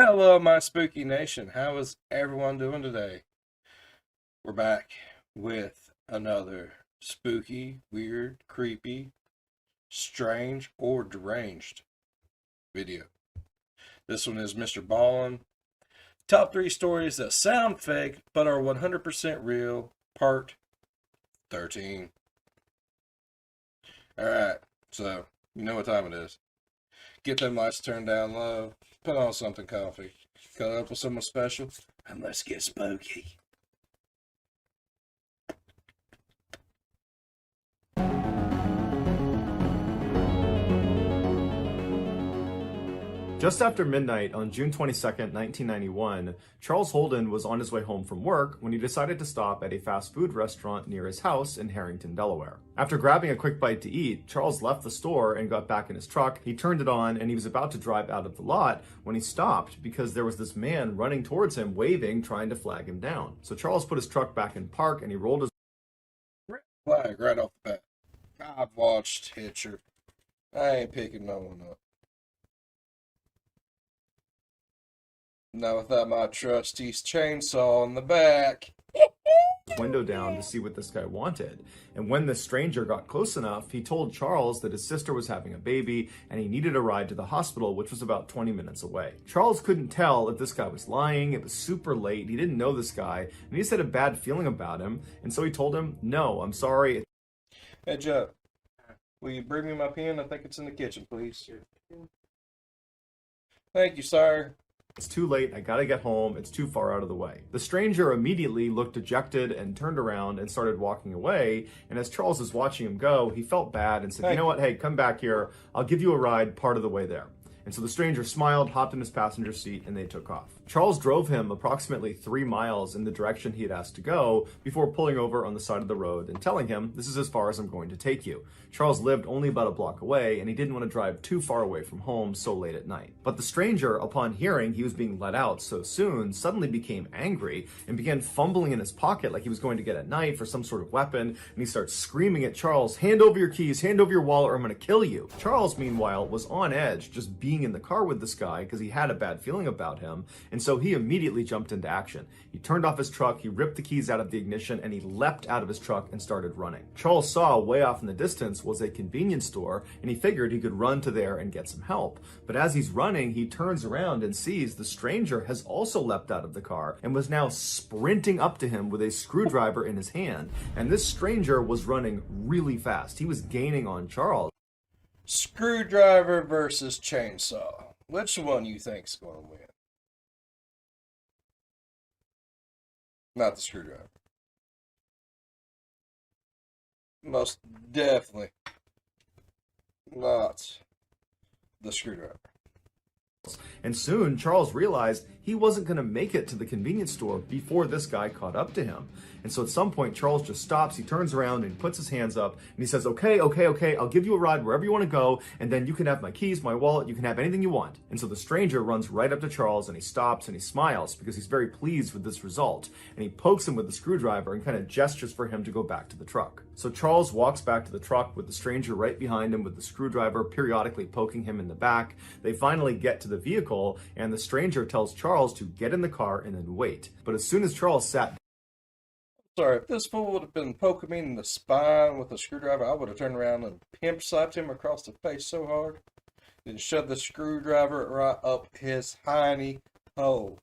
Hello, my spooky nation. How is everyone doing today? We're back with another spooky, weird, creepy, strange, or deranged video. This one is Mr. Ballin. Top 3 stories that sound fake but are 100% real, part 13. Alright, so you know what time it is. Get them lights turned down low, put on something comfy, cuddle up with someone special, and let's get spooky. Just after midnight on June 22nd, 1991, Charles Holden was on his way home from work when he decided to stop at a fast food restaurant near his house in Harrington, Delaware. After grabbing a quick bite to eat, Charles left the store and got back in his truck. He turned it on and he was about to drive out of the lot when he stopped because there was this man running towards him, waving, trying to flag him down. So Charles put his truck back in park and he rolled his Red flag right off the bat. I've watched Hitcher. I ain't picking no one up. Not without my trusty chainsaw in the back. window down to see what this guy wanted. And when the stranger got close enough, he told Charles that his sister was having a baby and he needed a ride to the hospital, which was about 20 minutes away. Charles couldn't tell if this guy was lying. It was super late. He didn't know this guy, and he just had a bad feeling about him. And so he told him, "No, I'm sorry." Hey, Joe, will you bring me my pen? I think it's in the kitchen, please. Thank you, sir. "It's too late. I gotta get home. It's too far out of the way." The stranger immediately looked dejected and turned around and started walking away. And as Charles was watching him go, he felt bad and said, "You know what? Hey, come back here. I'll give you a ride part of the way there." And so the stranger smiled, hopped in his passenger seat, and they took off. Charles drove him approximately 3 miles in the direction he had asked to go before pulling over on the side of the road and telling him, "This is as far as I'm going to take you." Charles lived only about a block away, and he didn't want to drive too far away from home so late at night. But the stranger, upon hearing he was being let out so soon, suddenly became angry and began fumbling in his pocket like he was going to get a knife or some sort of weapon, and he starts screaming at Charles, "Hand over your keys, hand over your wallet, or I'm going to kill you." Charles, meanwhile, was on edge just being in the car with this guy because he had a bad feeling about him, and so he immediately jumped into action. He turned off his truck, he ripped the keys out of the ignition, and he leapt out of his truck and started running. Charles saw way off in the distance was a convenience store, and he figured he could run to there and get some help. But as he's running, he turns around and sees the stranger has also leapt out of the car and was now sprinting up to him with a screwdriver in his hand. And this stranger was running really fast. He was gaining on Charles. Screwdriver versus chainsaw. Which one you think's going to win? Not the screwdriver. Most definitely not the screwdriver. And soon, Charles realized he wasn't going to make it to the convenience store before this guy caught up to him. And so at some point, Charles just stops, he turns around and puts his hands up, and he says, okay, I'll give you a ride wherever you want to go, and then you can have my keys, my wallet, you can have anything you want. And so the stranger runs right up to Charles, and he stops and he smiles because he's very pleased with this result. And he pokes him with the screwdriver and kind of gestures for him to go back to the truck. So Charles walks back to the truck with the stranger right behind him with the screwdriver periodically poking him in the back. They finally get to the vehicle, and the stranger tells Charles to get in the car and then wait. But as soon as Charles sat Sorry, if this fool would have been poking me in the spine with a screwdriver, I would have turned around and pimp slapped him across the face so hard, then shoved the screwdriver right up his hiney hole.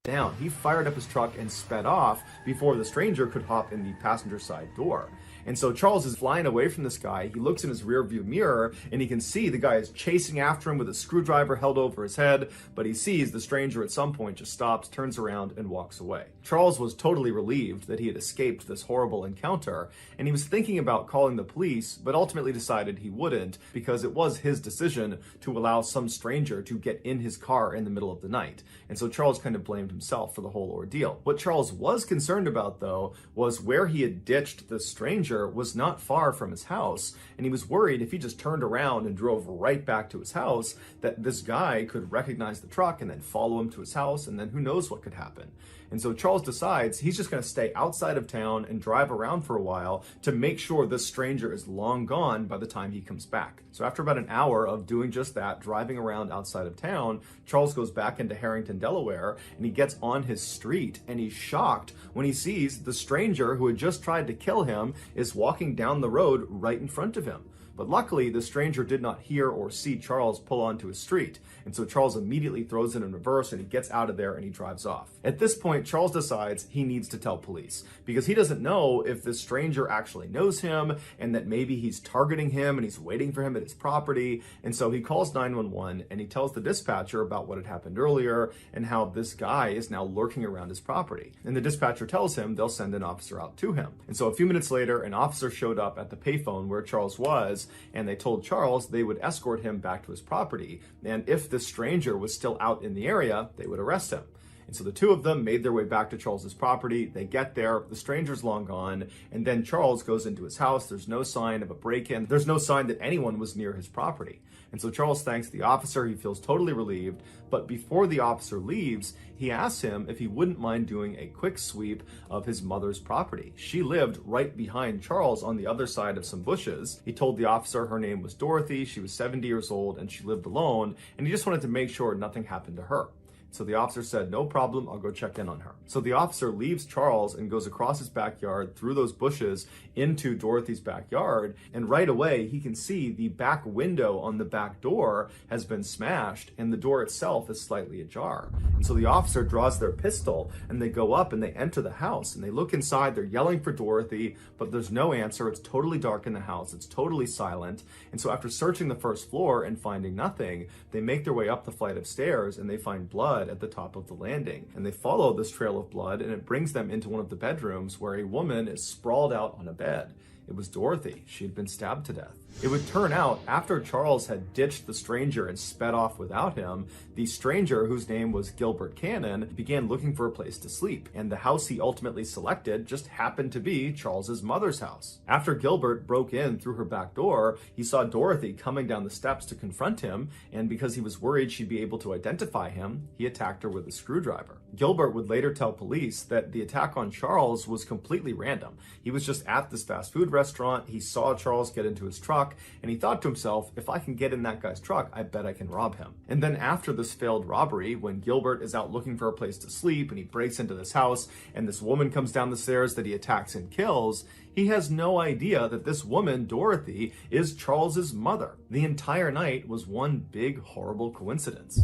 down, he fired up his truck and sped off before the stranger could hop in the passenger side door. And so Charles is flying away from this guy. He looks in his rear view mirror and he can see the guy is chasing after him with a screwdriver held over his head, but he sees the stranger at some point just stops, turns around, and walks away. Charles was totally relieved that he had escaped this horrible encounter, and he was thinking about calling the police, but ultimately decided he wouldn't because it was his decision to allow some stranger to get in his car in the middle of the night. And so Charles kind of blamed himself for the whole ordeal. What Charles was concerned about, though, was where he had ditched the stranger was not far from his house, and he was worried if he just turned around and drove right back to his house that this guy could recognize the truck and then follow him to his house, and then who knows what could happen. And so Charles decides he's just going to stay outside of town and drive around for a while to make sure this stranger is long gone by the time he comes back. So after about an hour of doing just that, driving around outside of town, Charles goes back into Harrington, Delaware, and he gets on his street, and he's shocked when he sees the stranger who had just tried to kill him is walking down the road right in front of him. But luckily, the stranger did not hear or see Charles pull onto his street, and so Charles immediately throws it in reverse and he gets out of there and he drives off. At this point, Charles decides he needs to tell police because he doesn't know if this stranger actually knows him and that maybe he's targeting him and he's waiting for him at his property. And so he calls 911 and he tells the dispatcher about what had happened earlier and how this guy is now lurking around his property. And the dispatcher tells him they'll send an officer out to him. And so a few minutes later, an officer showed up at the payphone where Charles was, and they told Charles they would escort him back to his property, and if this stranger was still out in the area, they would arrest him. And so the two of them made their way back to Charles's property. They get there, the stranger's long gone, and then Charles goes into his house. There's no sign of a break-in. There's no sign that anyone was near his property. And so Charles thanks the officer. He feels totally relieved. But before the officer leaves, he asks him if he wouldn't mind doing a quick sweep of his mother's property. She lived right behind Charles on the other side of some bushes. He told the officer her name was Dorothy. She was 70 years old and she lived alone. And he just wanted to make sure nothing happened to her. So the officer said, no problem, I'll go check in on her. So the officer leaves Charles and goes across his backyard through those bushes into Dorothy's backyard. And right away, he can see the back window on the back door has been smashed and the door itself is slightly ajar. And so the officer draws their pistol and they go up and they enter the house and they look inside. They're yelling for Dorothy, but there's no answer. It's totally dark in the house. It's totally silent. And so after searching the first floor and finding nothing, they make their way up the flight of stairs and they find blood at the top of the landing. And they follow this trail of blood and it brings them into one of the bedrooms where a woman is sprawled out on a bed. It was Dorothy. She had been stabbed to death. It would turn out, after Charles had ditched the stranger and sped off without him, the stranger, whose name was Gilbert Cannon, began looking for a place to sleep, and the house he ultimately selected just happened to be Charles's mother's house. After Gilbert broke in through her back door, he saw Dorothy coming down the steps to confront him, and because he was worried she'd be able to identify him, he attacked her with a screwdriver. Gilbert would later tell police that the attack on Charles was completely random. He was just at this fast food restaurant, he saw Charles get into his truck, and he thought to himself, if I can get in that guy's truck, I bet I can rob him. And then after this failed robbery, when Gilbert is out looking for a place to sleep and he breaks into this house and this woman comes down the stairs that he attacks and kills, he has no idea that this woman, Dorothy, is Charles's mother. The entire night was one big, horrible coincidence.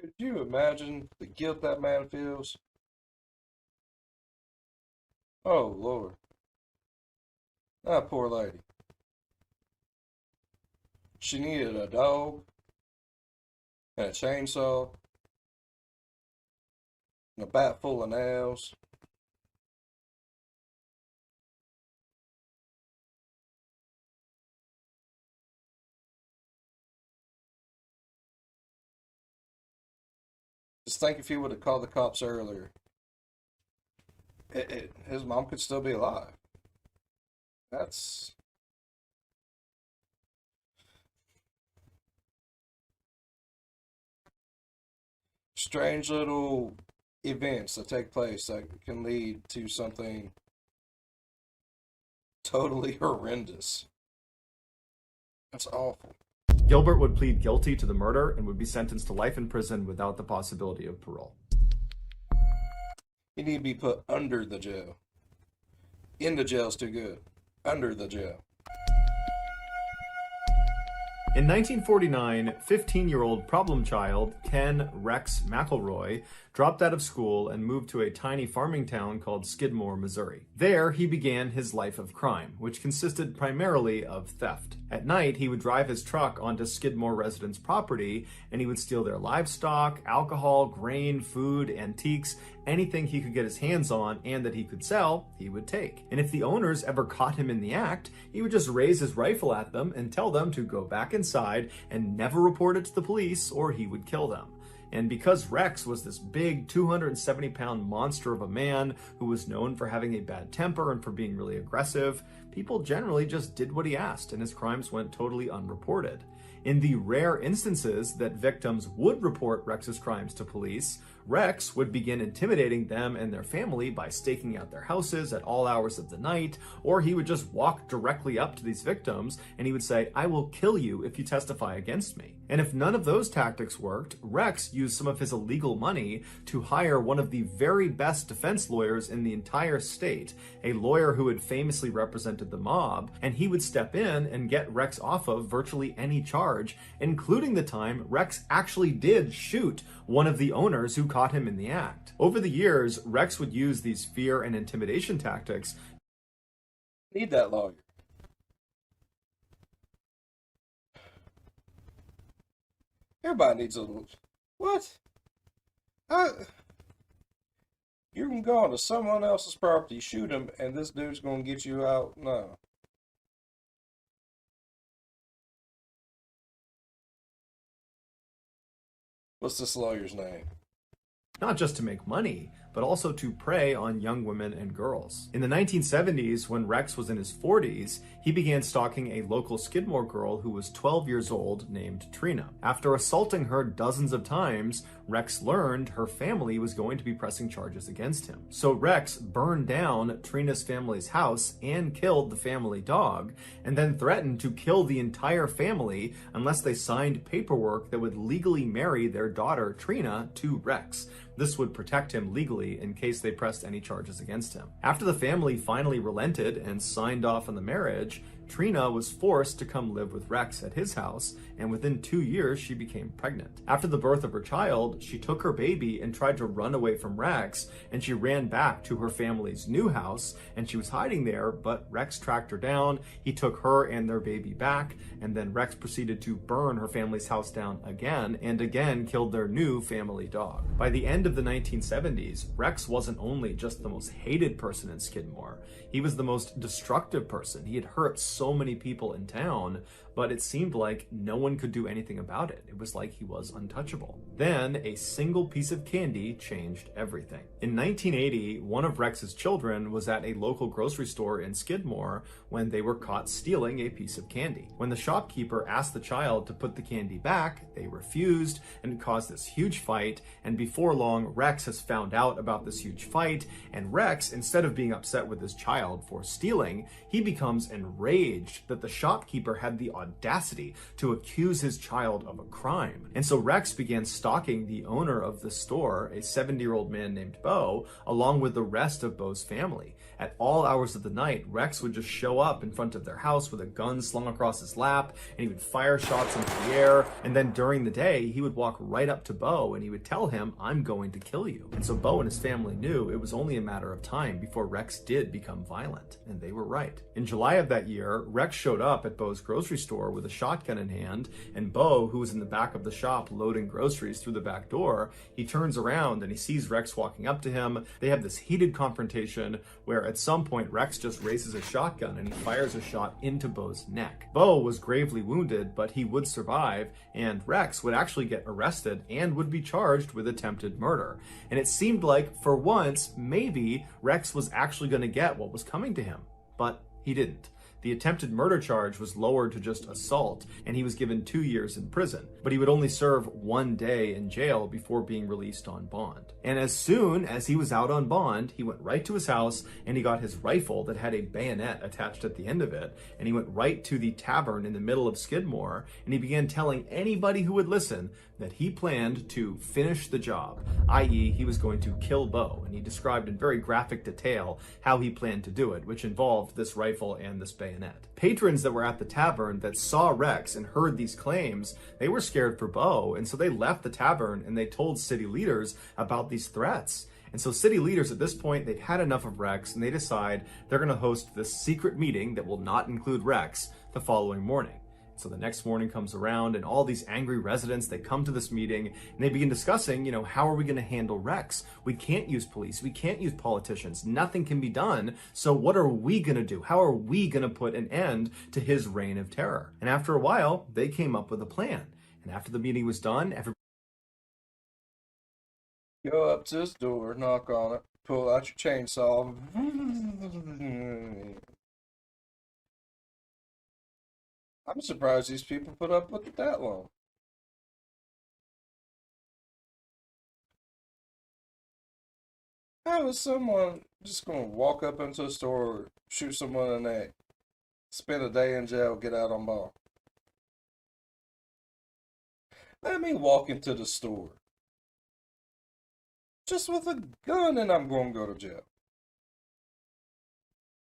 Could you imagine the guilt that man feels? Oh, Lord. That poor lady. She needed a dog, and a chainsaw, and a bat full of nails. Just think if he would have called the cops earlier, his mom could still be alive. That's strange little events that take place that can lead to something totally horrendous. That's awful. Gilbert would plead guilty to the murder and would be sentenced to life in prison without the possibility of parole. He need to be put under the jail. In the jail's too good. Under the jail. In 1949, 15-year-old problem child Ken Rex McElroy dropped out of school and moved to a tiny farming town called Skidmore, Missouri. There, he began his life of crime, which consisted primarily of theft. At night, he would drive his truck onto Skidmore residents' property, and he would steal their livestock, alcohol, grain, food, antiques, anything he could get his hands on and that he could sell, he would take. And if the owners ever caught him in the act, he would just raise his rifle at them and tell them to go back inside and never report it to the police or he would kill them. And because Rex was this big 270-pound monster of a man who was known for having a bad temper and for being really aggressive, people generally just did what he asked and his crimes went totally unreported. In the rare instances that victims would report Rex's crimes to police, Rex would begin intimidating them and their family by staking out their houses at all hours of the night, or he would just walk directly up to these victims and he would say, "I will kill you if you testify against me." And if none of those tactics worked, Rex used some of his illegal money to hire one of the very best defense lawyers in the entire state, a lawyer who had famously represented the mob, and he would step in and get Rex off of virtually any charge, including the time Rex actually did shoot one of the owners who caught him in the act. Over the years, Rex would use these fear and intimidation tactics. Need that lawyer. Everybody needs a what? You can go onto someone else's property, shoot him, and this dude's gonna get you out. No. What's this lawyer's name? Not just to make money, but also to prey on young women and girls. In the 1970s, when Rex was in his 40s, he began stalking a local Skidmore girl who was 12 years old named Trina. After assaulting her dozens of times, Rex learned her family was going to be pressing charges against him. So Rex burned down Trina's family's house and killed the family dog, and then threatened to kill the entire family unless they signed paperwork that would legally marry their daughter Trina to Rex. This would protect him legally in case they pressed any charges against him. After the family finally relented and signed off on the marriage, Trina was forced to come live with Rex at his house, and within 2 years, she became pregnant. After the birth of her child, she took her baby and tried to run away from Rex, and she ran back to her family's new house, and she was hiding there, but Rex tracked her down. He took her and their baby back, and then Rex proceeded to burn her family's house down again, and again killed their new family dog. By the end of the 1970s, Rex wasn't only just the most hated person in Skidmore, he was the most destructive person. He had hurt so many people in town, but it seemed like no one could do anything about it. It was like he was untouchable. Then a single piece of candy changed everything. In 1980, one of Rex's children was at a local grocery store in Skidmore when they were caught stealing a piece of candy. When the shopkeeper asked the child to put the candy back, they refused, and it caused this huge fight, and before long, Rex has found out about this huge fight, and Rex, instead of being upset with his child for stealing, he becomes enraged that the shopkeeper had the audacity to accuse his child of a crime. And so Rex began stalking the owner of the store, a 70-year-old man named Bo, along with the rest of Bo's family. At all hours of the night, Rex would just show up in front of their house with a gun slung across his lap, and he would fire shots into the air. And then during the day, he would walk right up to Bo and he would tell him, "I'm going to kill you." And so Bo and his family knew it was only a matter of time before Rex did become violent, and they were right. In July of that year, Rex showed up at Bo's grocery store with a shotgun in hand, and Bo, who was in the back of the shop loading groceries through the back door, he turns around and he sees Rex walking up to him. They have this heated confrontation where at some point Rex just raises a shotgun and he fires a shot into Bo's neck. Bo was gravely wounded, but he would survive, and Rex would actually get arrested and would be charged with attempted murder. And it seemed like, for once, maybe Rex was actually going to get what was coming to him, but he didn't. The attempted murder charge was lowered to just assault, and he was given 2 years in prison, but he would only serve 1 day in jail before being released on bond. And as soon as he was out on bond, he went right to his house and he got his rifle that had a bayonet attached at the end of it, and he went right to the tavern in the middle of Skidmore, and he began telling anybody who would listen that he planned to finish the job, i.e. he was going to kill Bo, and he described in very graphic detail how he planned to do it, which involved this rifle and this bayonet. Patrons that were at the tavern that saw Rex and heard these claims, they were scared for Bo, and so they left the tavern and they told city leaders about these threats. And so city leaders at this point, they've had enough of Rex, and they decide they're going to host this secret meeting that will not include Rex the following morning. So the next morning comes around, and all these angry residents, they come to this meeting and they begin discussing, how are we going to handle Rex? We can't use police. We can't use politicians. Nothing can be done. So what are we going to do? How are we going to put an end to his reign of terror? And after a while, they came up with a plan. And after the meeting was done, everybody Go up to his door, knock on it, pull out your chainsaw. I'm surprised these people put up with it that long. How is someone just going to walk up into a store, shoot someone in the neck, spend a day in jail, get out on bond? Let me walk into the store just with a gun and I'm going to go to jail.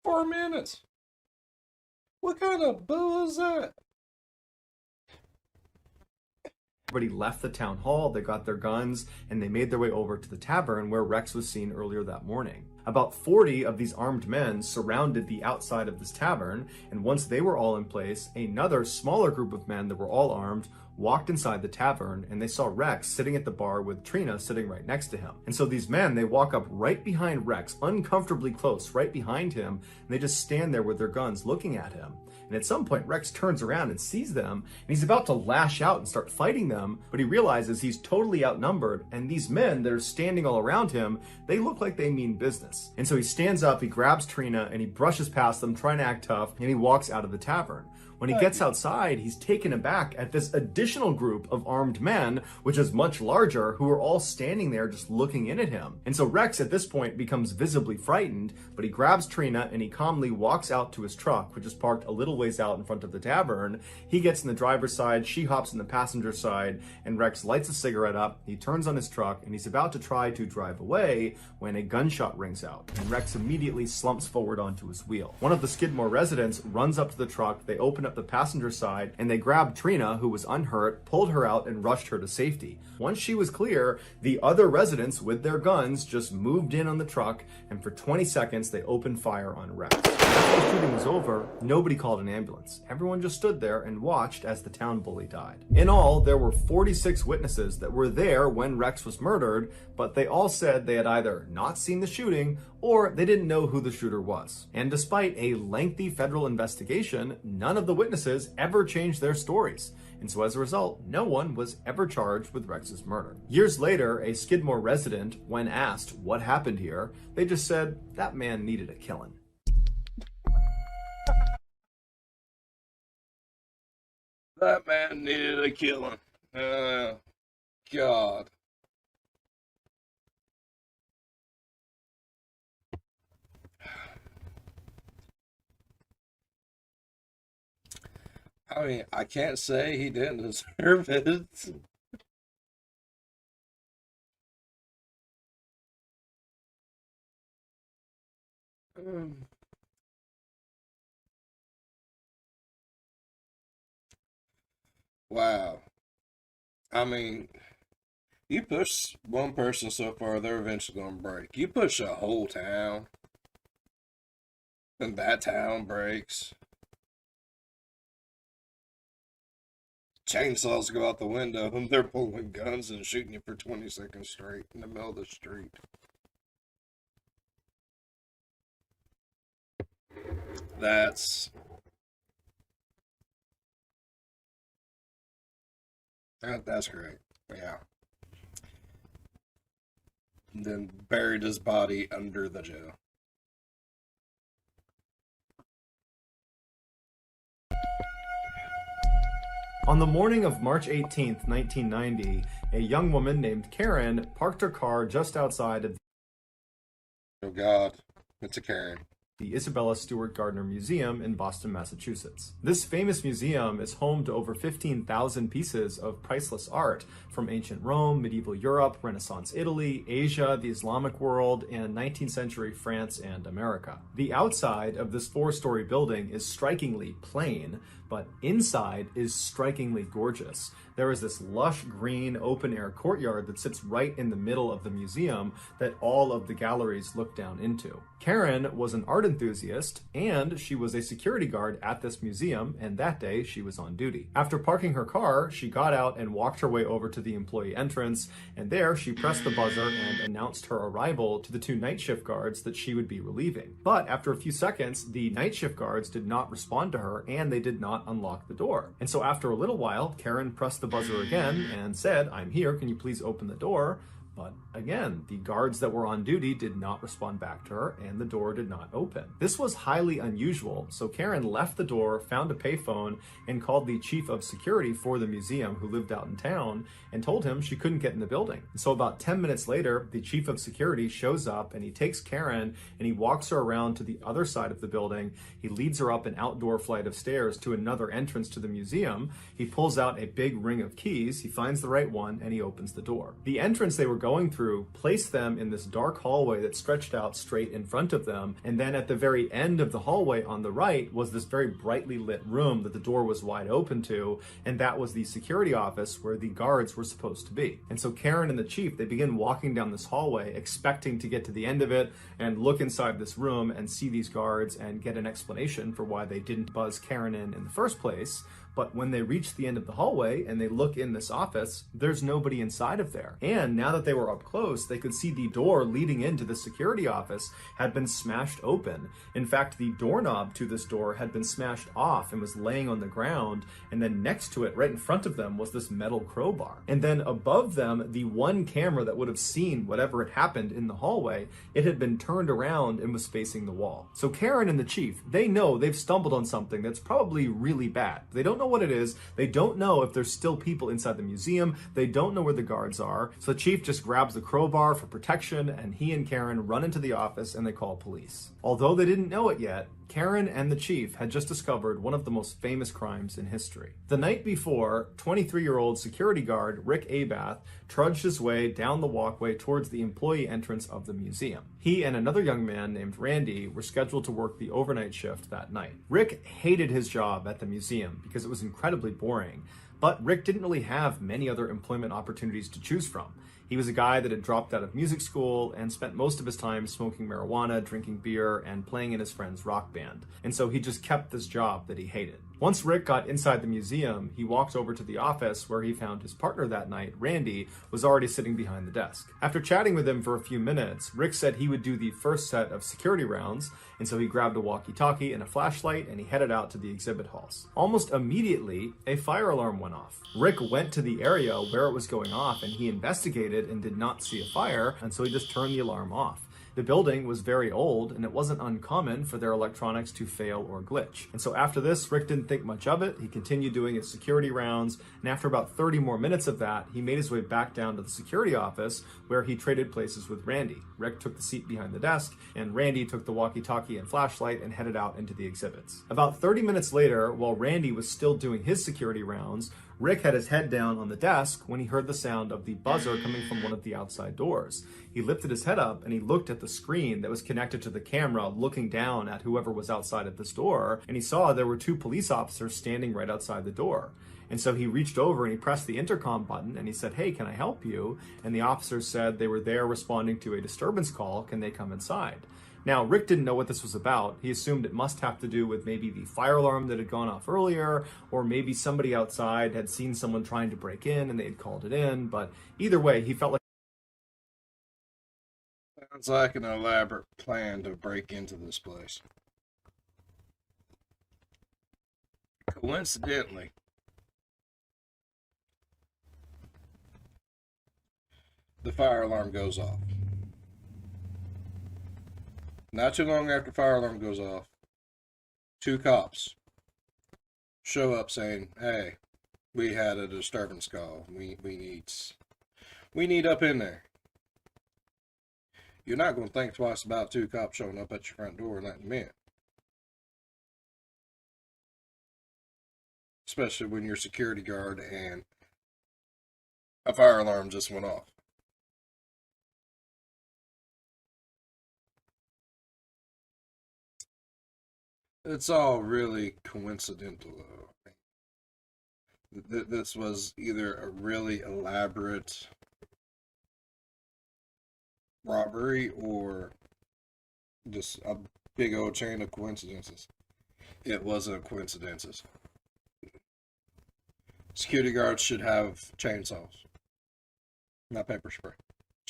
4 minutes. What kind of boo is that? left the town hall, they got their guns, and they made their way over to the tavern where Rex was seen earlier that morning. About 40 of these armed men surrounded the outside of this tavern, and once they were all in place, another smaller group of men that were all armed walked inside the tavern, and they saw Rex sitting at the bar with Trina sitting right next to him. And so these men, they walk up right behind Rex, uncomfortably close, right behind him, and they just stand there with their guns looking at him. And at some point, Rex turns around and sees them, and he's about to lash out and start fighting them, but he realizes he's totally outnumbered, and these men that are standing all around him, they look like they mean business. And so he stands up, he grabs Trina, and he brushes past them, trying to act tough, and he walks out of the tavern. When he gets outside, he's taken aback at this additional group of armed men, which is much larger, who are all standing there just looking in at him. And so Rex at this point becomes visibly frightened, but he grabs Trina and he calmly walks out to his truck, which is parked a little ways out in front of the tavern. He gets in the driver's side, she hops in the passenger side, and Rex lights a cigarette up, he turns on his truck, and he's about to try to drive away when a gunshot rings out, and Rex immediately slumps forward onto his wheel. One of the Skidmore residents runs up to the truck, they open up the passenger side, and they grabbed Trina, who was unhurt, pulled her out, and rushed her to safety. Once she was clear, the other residents with their guns just moved in on the truck, and for 20 seconds they opened fire on Rex. After the shooting was over, nobody called an ambulance. Everyone just stood there and watched as the town bully died. In all, there were 46 witnesses that were there when Rex was murdered, but they all said they had either not seen the shooting or they didn't know who the shooter was. And despite a lengthy federal investigation, none of the witnesses ever changed their stories. And so as a result, no one was ever charged with Rex's murder. Years later, a Skidmore resident, when asked what happened here, they just said, that man needed a killing. That man needed a killing. God. I mean, I can't say he didn't deserve it. Wow. I mean, you push one person so far, they're eventually going to break. You push a whole town, and that town breaks. Chainsaws go out the window, and they're pulling guns and shooting you for 20 seconds straight in the middle of the street. That's great. Yeah. And then buried his body under the jail. On the morning of March 18th, 1990, a young woman named Karen parked her car just outside of Oh God, it's a Karen. the Isabella Stewart Gardner Museum in Boston, Massachusetts. This famous museum is home to over 15,000 pieces of priceless art from ancient Rome, medieval Europe, Renaissance Italy, Asia, the Islamic world, and 19th century France and America. The outside of this 4-story building is strikingly plain, but inside is strikingly gorgeous. There is this lush green open-air courtyard that sits right in the middle of the museum that all of the galleries look down into. Karen was an art enthusiast, and she was a security guard at this museum, and that day she was on duty. After parking her car, she got out and walked her way over to the employee entrance, and there she pressed the buzzer and announced her arrival to the 2 night shift guards that she would be relieving. But after a few seconds, the night shift guards did not respond to her, and they did not unlock the door. And so after a little while, Karen pressed the buzzer again and said, "I'm here, can you please open the door?" But again, the guards that were on duty did not respond back to her, and the door did not open. This was highly unusual, so Karen left the door, found a payphone, and called the chief of security for the museum, who lived out in town, and told him she couldn't get in the building. And so about 10 minutes later, the chief of security shows up, and he takes Karen, and he walks her around to the other side of the building. He leads her up an outdoor flight of stairs to another entrance to the museum. He pulls out a big ring of keys, he finds the right one, and he opens the door. The entrance they were going through placed them in this dark hallway that stretched out straight in front of them, and then at the very end of the hallway on the right was this very brightly lit room that the door was wide open to, and that was the security office where the guards were supposed to be. And so Karen and the chief, they begin walking down this hallway expecting to get to the end of it and look inside this room and see these guards and get an explanation for why they didn't buzz Karen in the first place. But when they reach the end of the hallway and they look in this office, there's nobody inside of there. And now that they were up close, they could see the door leading into the security office had been smashed open. In fact, the doorknob to this door had been smashed off and was laying on the ground. And then next to it, right in front of them, was this metal crowbar. And then above them, the one camera that would have seen whatever had happened in the hallway, it had been turned around and was facing the wall. So Karen and the chief, they know they've stumbled on something that's probably really bad. They don't know what it is. They don't know if there's still people inside the museum. They don't know where the guards are. So the chief just grabs the crowbar for protection, and he and Karen run into the office and they call police. Although they didn't know it yet, Karen and the chief had just discovered one of the most famous crimes in history. The night before, 23-year-old security guard Rick Abath trudged his way down the walkway towards the employee entrance of the museum. He and another young man named Randy were scheduled to work the overnight shift that night. Rick hated his job at the museum because it was incredibly boring, but Rick didn't really have many other employment opportunities to choose from. He was a guy that had dropped out of music school and spent most of his time smoking marijuana, drinking beer, and playing in his friend's rock band. And so he just kept this job that he hated. Once Rick got inside the museum, he walked over to the office where he found his partner that night, Randy, was already sitting behind the desk. After chatting with him for a few minutes, Rick said he would do the first set of security rounds, and so he grabbed a walkie-talkie and a flashlight and he headed out to the exhibit halls. Almost immediately, a fire alarm went off. Rick went to the area where it was going off and he investigated and did not see a fire, and so he just turned the alarm off. The building was very old, and it wasn't uncommon for their electronics to fail or glitch. And so after this, Rick didn't think much of it. He continued doing his security rounds, and after about 30 more minutes of that, he made his way back down to the security office where he traded places with Randy. Rick took the seat behind the desk, and Randy took the walkie-talkie and flashlight and headed out into the exhibits. About 30 minutes later, while Randy was still doing his security rounds, Rick had his head down on the desk when he heard the sound of the buzzer coming from one of the outside doors. He lifted his head up and he looked at the screen that was connected to the camera, looking down at whoever was outside at this door, and he saw there were 2 police officers standing right outside the door. And so he reached over and he pressed the intercom button and he said, "Hey, can I help you?" And the officers said they were there responding to a disturbance call. Can they come inside? Now, Rick didn't know what this was about. He assumed it must have to do with maybe the fire alarm that had gone off earlier, or maybe somebody outside had seen someone trying to break in and they had called it in. But either way, he felt like Sounds like an elaborate plan to break into this place. Coincidentally, the fire alarm goes off. Not too long after fire alarm goes off, 2 cops show up saying, "Hey, we had a disturbance call. We need up in there." you're not going to think twice about two cops showing up at your front door and letting them in. Especially when you're a security guard and a fire alarm just went off. It's all really coincidental, though. This was either a really elaborate robbery or just a big old chain of coincidences. It wasn't coincidences. Security guards should have chainsaws, not pepper spray.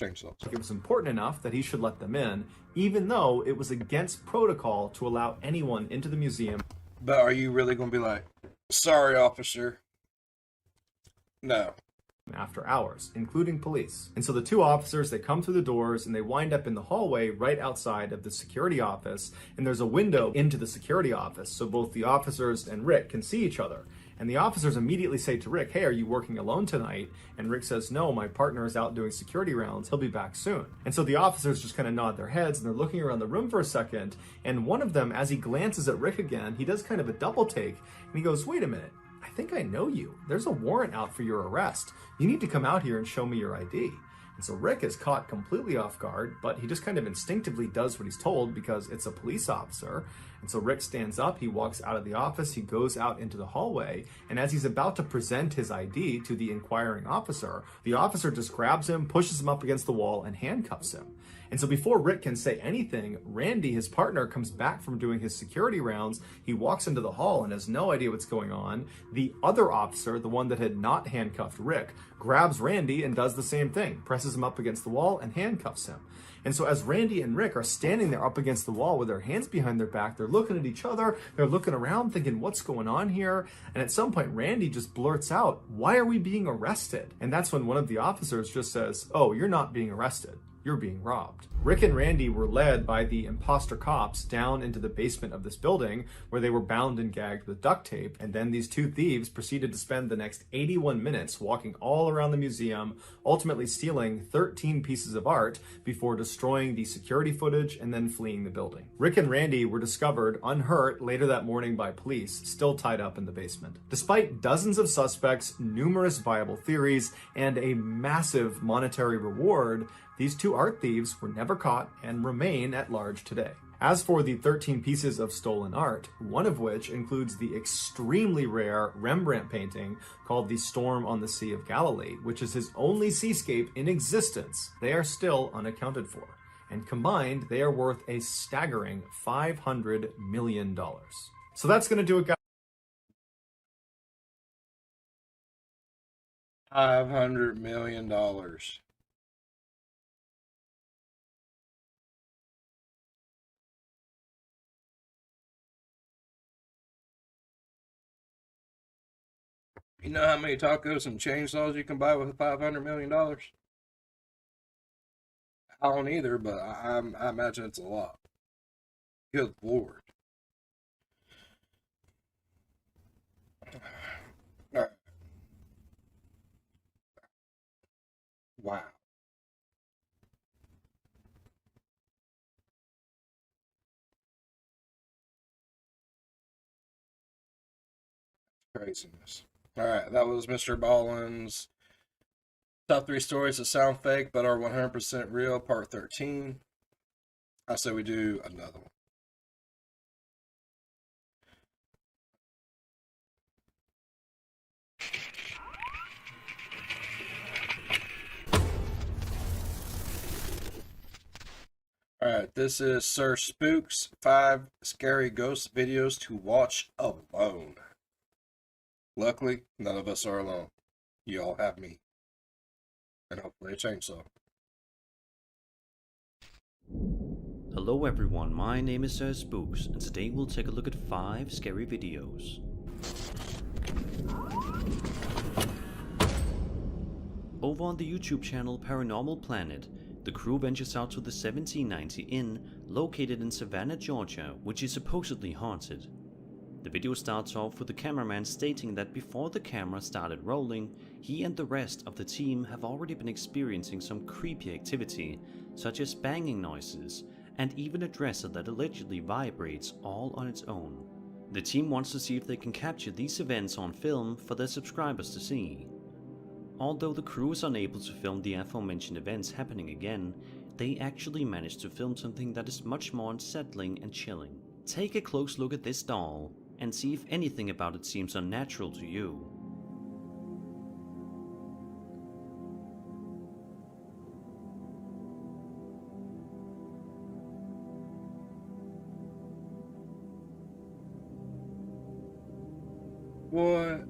Chainsaws. It was important enough that he should let them in, even though it was against protocol to allow anyone into the museum. But are you really going to be like, sorry, officer? No. After hours, including police. And so the two officers, they come through the doors and they wind up in the hallway right outside of the security office. And there's a window into the security office, so both the officers and Rick can see each other. And the officers immediately say to Rick, hey, are you working alone tonight? And Rick says, no, my partner is out doing security rounds. He'll be back soon. And so the officers just kind of nod their heads and they're looking around the room for a second. And one of them, as he glances at Rick again, he does kind of a double take and he goes, wait a minute, I think I know you. There's a warrant out for your arrest. You need to come out here and show me your ID. And so Rick is caught completely off guard, but he just kind of instinctively does what he's told because it's a police officer. And so Rick stands up, he walks out of the office, he goes out into the hallway, and as he's about to present his ID to the inquiring officer, the officer just grabs him, pushes him up against the wall, and handcuffs him. And so before Rick can say anything, Randy, his partner, comes back from doing his security rounds. He walks into the hall and has no idea what's going on. The other officer, the one that had not handcuffed Rick, grabs Randy and does the same thing, presses him up against the wall and handcuffs him. And so as Randy and Rick are standing there up against the wall with their hands behind their back, they're looking at each other, they're looking around thinking, what's going on here? And at some point, Randy just blurts out, why are we being arrested? And that's when one of the officers just says, oh, you're not being arrested. You're being robbed. Rick and Randy were led by the imposter cops down into the basement of this building where they were bound and gagged with duct tape. And then these two thieves proceeded to spend the next 81 minutes walking all around the museum, ultimately stealing 13 pieces of art before destroying the security footage and then fleeing the building. Rick and Randy were discovered unhurt later that morning by police, still tied up in the basement. Despite dozens of suspects, numerous viable theories, and a massive monetary reward, these two art thieves were never caught and remain at large today. As for the 13 pieces of stolen art, one of which includes the extremely rare Rembrandt painting called The Storm on the Sea of Galilee, which is his only seascape in existence, they are still unaccounted for. And combined, they are worth a staggering $500 million. So that's going to do it, guys. $500 million. You know how many tacos and chainsaws you can buy with $500 million? I don't either, but I imagine it's a lot. Good Lord. All right. Wow. Craziness. All right, that was Mr. Ballin's top 3 stories that sound fake but are 100% real, part 13. I say we do another one. All right, this is Sir Spook's 5 scary ghost videos to watch alone. Luckily, none of us are alone. You all have me. And hopefully a chainsaw. Hello everyone, my name is Sir Spooks, and today we'll take a look at 5 scary videos. Over on the YouTube channel Paranormal Planet, the crew ventures out to the 1790 Inn, located in Savannah, Georgia, which is supposedly haunted. The video starts off with the cameraman stating that before the camera started rolling, he and the rest of the team have already been experiencing some creepy activity, such as banging noises, and even a dresser that allegedly vibrates all on its own. The team wants to see if they can capture these events on film for their subscribers to see. Although the crew is unable to film the aforementioned events happening again, they actually managed to film something that is much more unsettling and chilling. Take a close look at this doll and see if anything about it seems unnatural to you. What?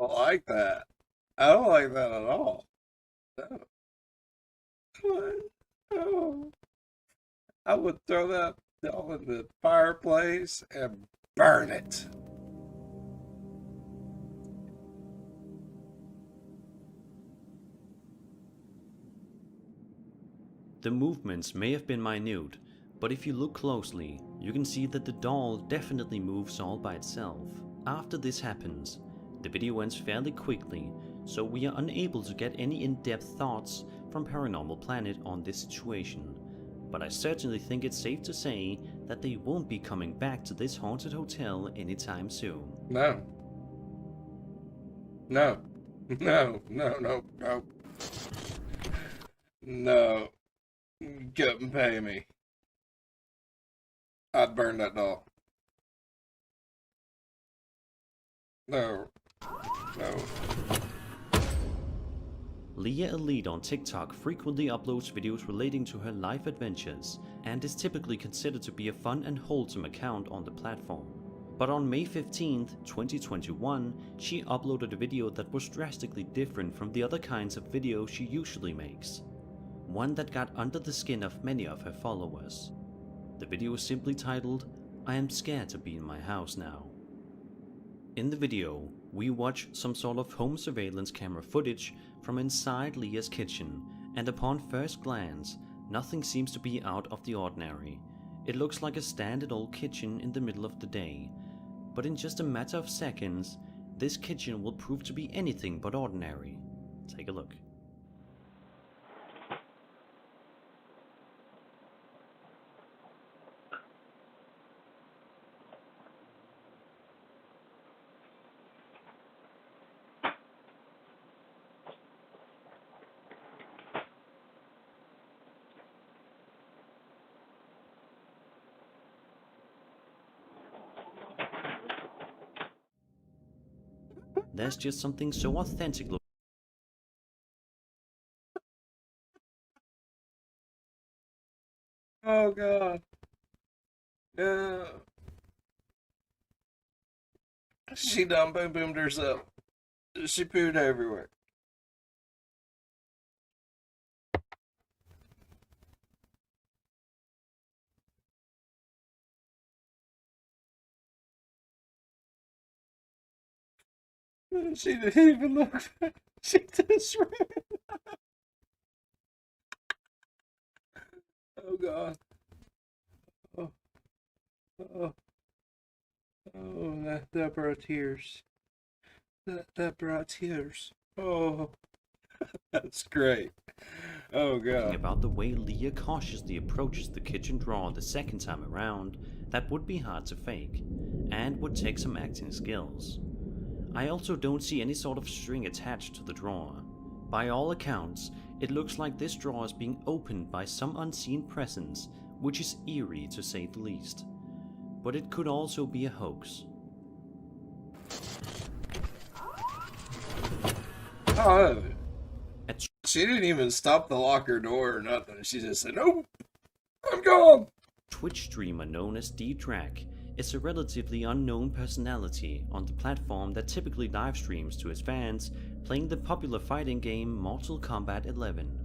I don't like that. I don't like that at all. No. What? No. I would throw that doll in the fireplace and burn it. The movements may have been minute, but if you look closely, you can see that the doll definitely moves all by itself. After this happens, the video ends fairly quickly, so we are unable to get any in-depth thoughts from Paranormal Planet on this situation. But I certainly think it's safe to say that they won't be coming back to this haunted hotel anytime soon. No. No. No. No. No. No. No. Couldn't pay me. I'd burn that doll. No. No. Leah Elite on TikTok frequently uploads videos relating to her life adventures and is typically considered to be a fun and wholesome account on the platform. But on May 15th, 2021, she uploaded a video that was drastically different from the other kinds of videos she usually makes. One that got under the skin of many of her followers. The video is simply titled, "I am scared to be in my house now." In the video, we watch some sort of home surveillance camera footage from inside Leah's kitchen, and upon first glance, nothing seems to be out of the ordinary. It looks like a standard old kitchen in the middle of the day, but in just a matter of seconds, this kitchen will prove to be anything but ordinary. Take a look. There's just something so authentic looking. Oh God. Yeah. She done boom boomed herself. She pooed everywhere. She didn't even look. She just ran. Oh God. Oh. Oh. Oh, that brought tears. That brought tears. Oh, that's great. Oh God. About the way Leah cautiously approaches the kitchen drawer the second time around, that would be hard to fake, and would take some acting skills. I also don't see any sort of string attached to the drawer. By all accounts, it looks like this drawer is being opened by some unseen presence, which is eerie to say the least. But it could also be a hoax. Oh, she didn't even stop the locker door or nothing. She just said, "Nope, I'm gone." Twitch streamer known as D-Drag is a relatively unknown personality on the platform that typically live streams to his fans playing the popular fighting game Mortal Kombat 11.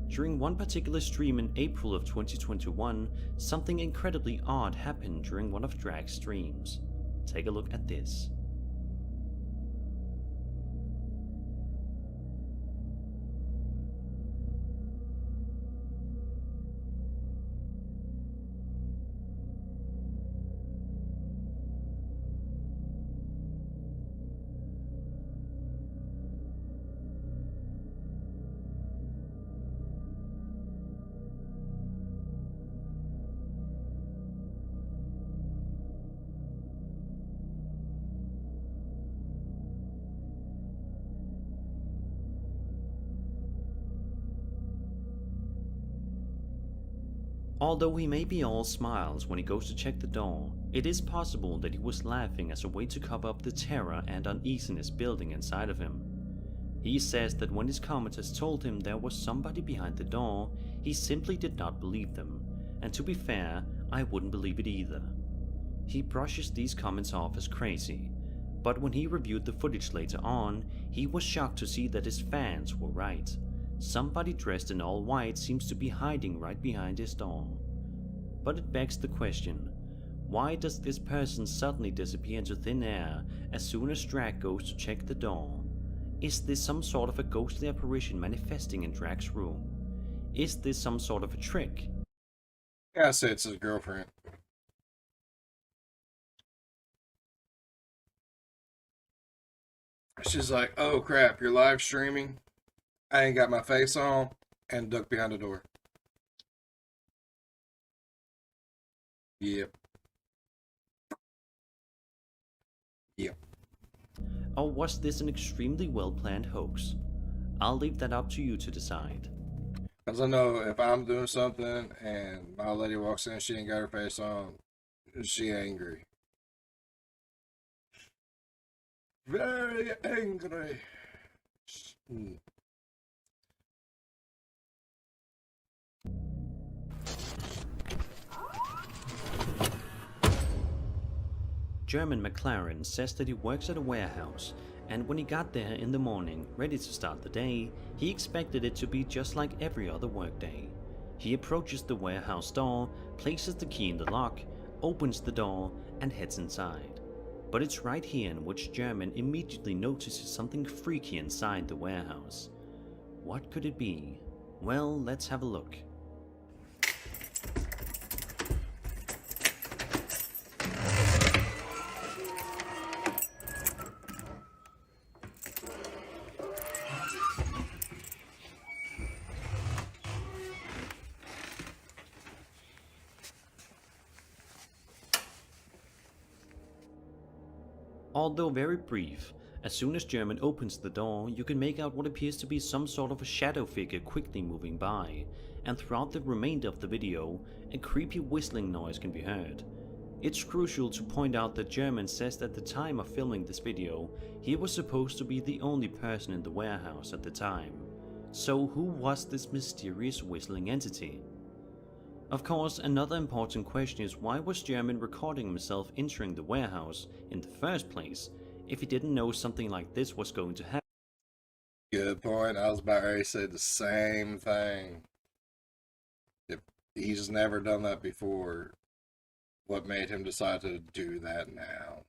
During one particular stream in April of 2021, something incredibly odd happened during one of Drag's streams. Take a look at this. Although he may be all smiles when he goes to check the door, it is possible that he was laughing as a way to cover up the terror and uneasiness building inside of him. He says that when his commenters told him there was somebody behind the door, he simply did not believe them, and to be fair, I wouldn't believe it either. He brushes these comments off as crazy, but when he reviewed the footage later on, he was shocked to see that his fans were right. Somebody dressed in all white seems to be hiding right behind his door. But it begs the question, why does this person suddenly disappear into thin air as soon as Drag goes to check the door? Is this some sort of a ghostly apparition manifesting in Drag's room? Is this some sort of a trick? Yeah, I say it's his girlfriend. She's like, oh crap, you're live streaming? I ain't got my face on, and duck behind the door. Yep. Yep. Or was this an extremely well-planned hoax? I'll leave that up to you to decide. Because I know if I'm doing something and my lady walks in, she ain't got her face on, she angry. Very angry. Mm. German McLaren says that he works at a warehouse, and when he got there in the morning, ready to start the day, he expected it to be just like every other workday. He approaches the warehouse door, places the key in the lock, opens the door, and heads inside. But it's right here in which German immediately notices something freaky inside the warehouse. What could it be? Well, let's have a look. Although very brief, as soon as German opens the door, you can make out what appears to be some sort of a shadow figure quickly moving by, and throughout the remainder of the video, a creepy whistling noise can be heard. It's crucial to point out that German says that at the time of filming this video, he was supposed to be the only person in the warehouse at the time. So who was this mysterious whistling entity? Of course, another important question is why was German recording himself entering the warehouse in the first place if he didn't know something like this was going to happen? Good point. I was about ready to say the same thing. If he's never done that before, what made him decide to do that now?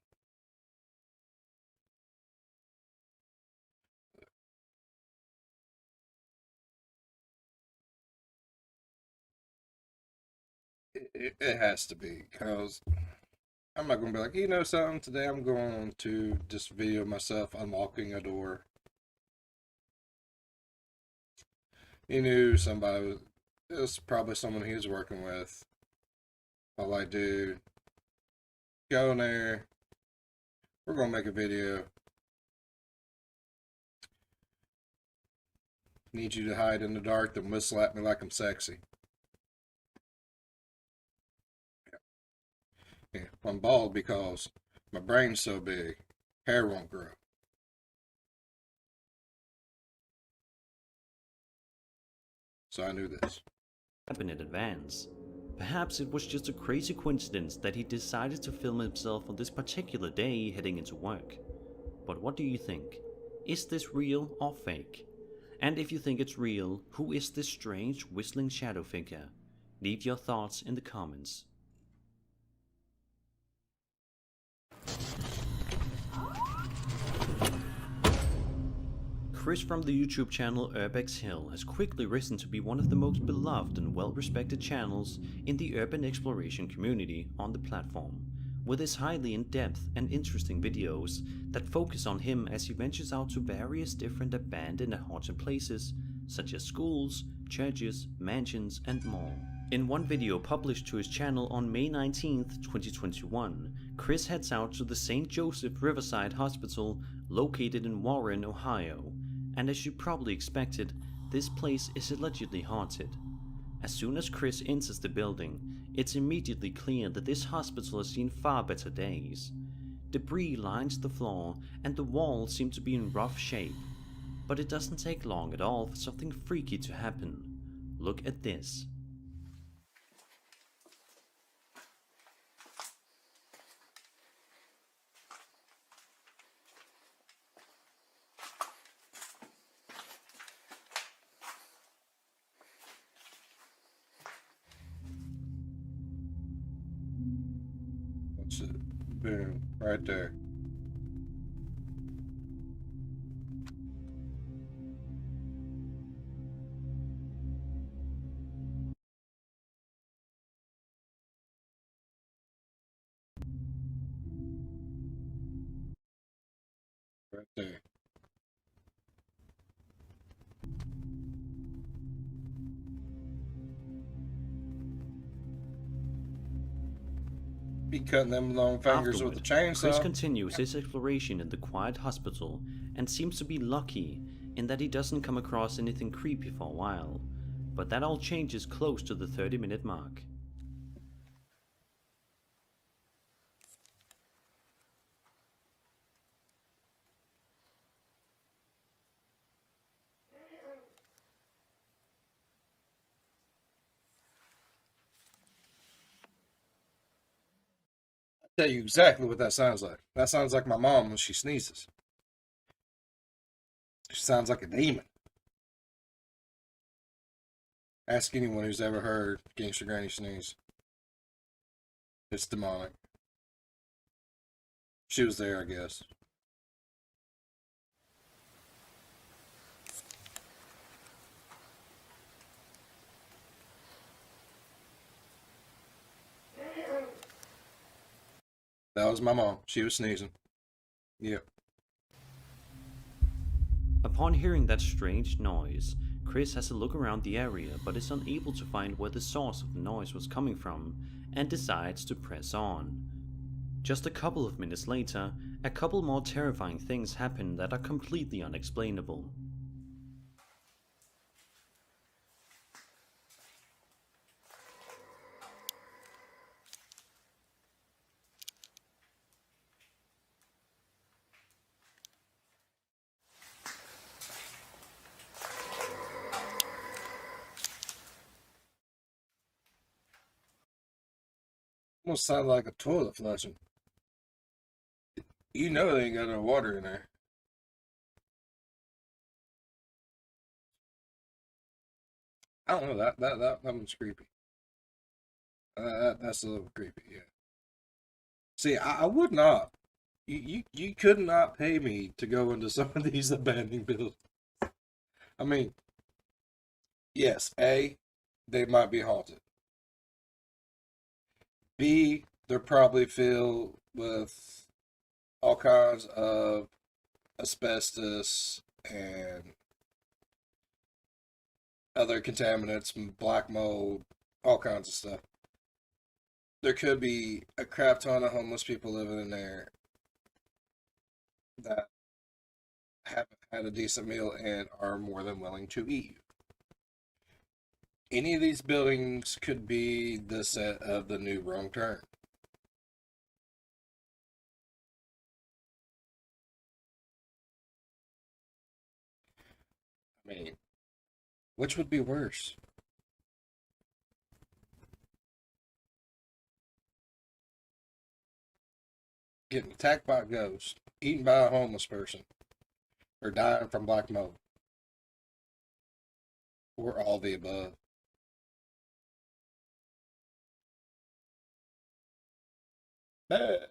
It has to be, because I'm not going to be like, you know something, today I'm going to just video myself unlocking a door. He knew somebody, it was probably someone he was working with. I'm like, dude, go in there, we're going to make a video. Need you to hide in the dark, then whistle at me like I'm sexy. Yeah, I'm bald because my brain's so big, hair won't grow. So I knew this. In advance. Perhaps it was just a crazy coincidence that he decided to film himself on this particular day heading into work. But what do you think? Is this real or fake? And if you think it's real, who is this strange whistling shadow figure? Leave your thoughts in the comments. Chris from the YouTube channel Urbex Hill has quickly risen to be one of the most beloved and well-respected channels in the urban exploration community on the platform, with his highly in-depth and interesting videos that focus on him as he ventures out to various different abandoned and haunted places, such as schools, churches, mansions, and more. In one video published to his channel on May 19th, 2021, Chris heads out to the St. Joseph Riverside Hospital located in Warren, Ohio, and as you probably expected, this place is allegedly haunted. As soon as Chris enters the building, it's immediately clear that this hospital has seen far better days. Debris lines the floor and the walls seem to be in rough shape, but it doesn't take long at all for something freaky to happen. Look at this. What's it? Boom, right there. Right there. Be cutting them long fingers with a Afterward, Chris chainsaw. continues his exploration in the quiet hospital and seems to be lucky in that he doesn't come across anything creepy for a while, but that all changes close to the 30-minute mark. Tell you exactly what that sounds like. That sounds like my mom when she sneezes. She sounds like a demon. Ask anyone who's ever heard Gangster Granny sneeze. It's demonic. She was there, I guess. That was my mom. She was sneezing. Yep. Upon hearing that strange noise, Chris has a look around the area but is unable to find where the source of the noise was coming from and decides to press on. Just a couple of minutes later, a couple more terrifying things happen that are completely unexplainable. Almost sounded like a toilet flushing. You know they ain't got no water in there. I don't know. That one's creepy. That's a little creepy. Yeah. See, I would not. You could not pay me to go into some of these abandoned buildings. I mean, yes, A, they might be haunted. B, they're probably filled with all kinds of asbestos and other contaminants, black mold, all kinds of stuff. There could be a crap ton of homeless people living in there that haven't had a decent meal and are more than willing to eat you. Any of these buildings could be the set of the new Wrong Turn. I mean, which would be worse? getting attacked by a ghost, eaten by a homeless person, or dying from black mold. Or all the above. Ah.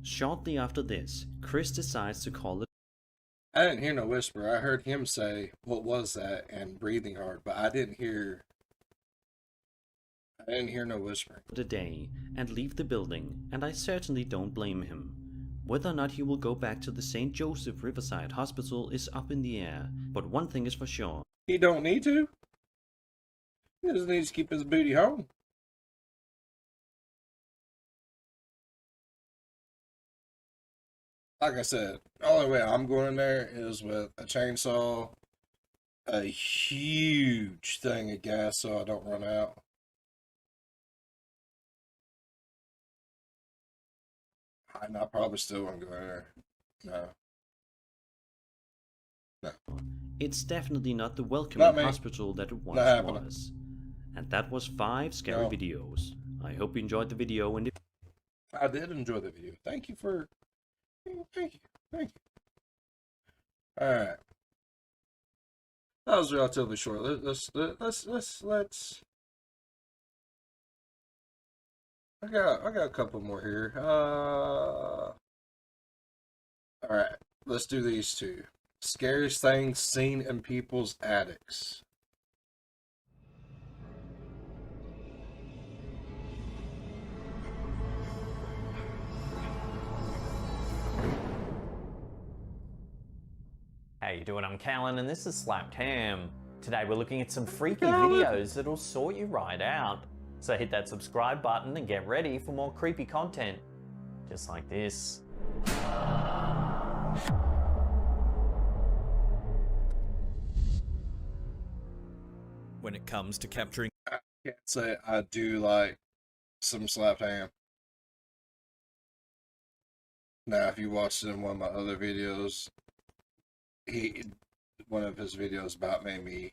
Shortly after this, Chris decides to call it I didn't hear no whisper. I heard him say, "What was that?" and breathing hard, but I didn't hear no whispering. a day and leave the building, and I certainly don't blame him. Whether or not he will go back to the St. Joseph Riverside Hospital is up in the air, but one thing is for sure. He don't need to. He just needs to keep his booty home. Like I said, the only way I'm going in there is with a chainsaw, a huge thing of gas so I don't run out. And I probably still won't go in there. No. It's definitely not the welcoming me. hospital that it once Not happening. was. And that was 5 scary No. videos. I hope you enjoyed the video, and if I did enjoy the video. Thank you. Thank you. Alright. That was relatively short. Let's I got a couple more here. Alright, let's do these two. Scariest things seen in people's attics. How you doing? I'm Callan and this is Slapped Ham. Today we're looking at some freaky videos that'll sort you right out. So hit that subscribe button and get ready for more creepy content. Just like this. When it comes to capturing I can't say I do like some slapped ham. Now, if you watched it in one of my other videos, one of his videos about made me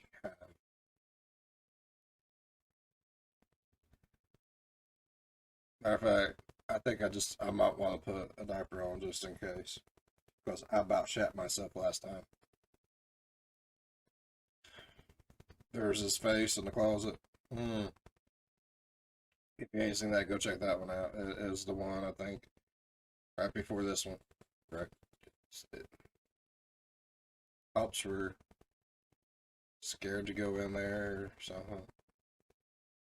matter of fact, I think I might want to put a diaper on just in case, because I about shat myself last time. There's his face in the closet. If you ain't seen that, go check that one out. It is the one, I think, right before this one. Right. Cops were scared to go in there or something.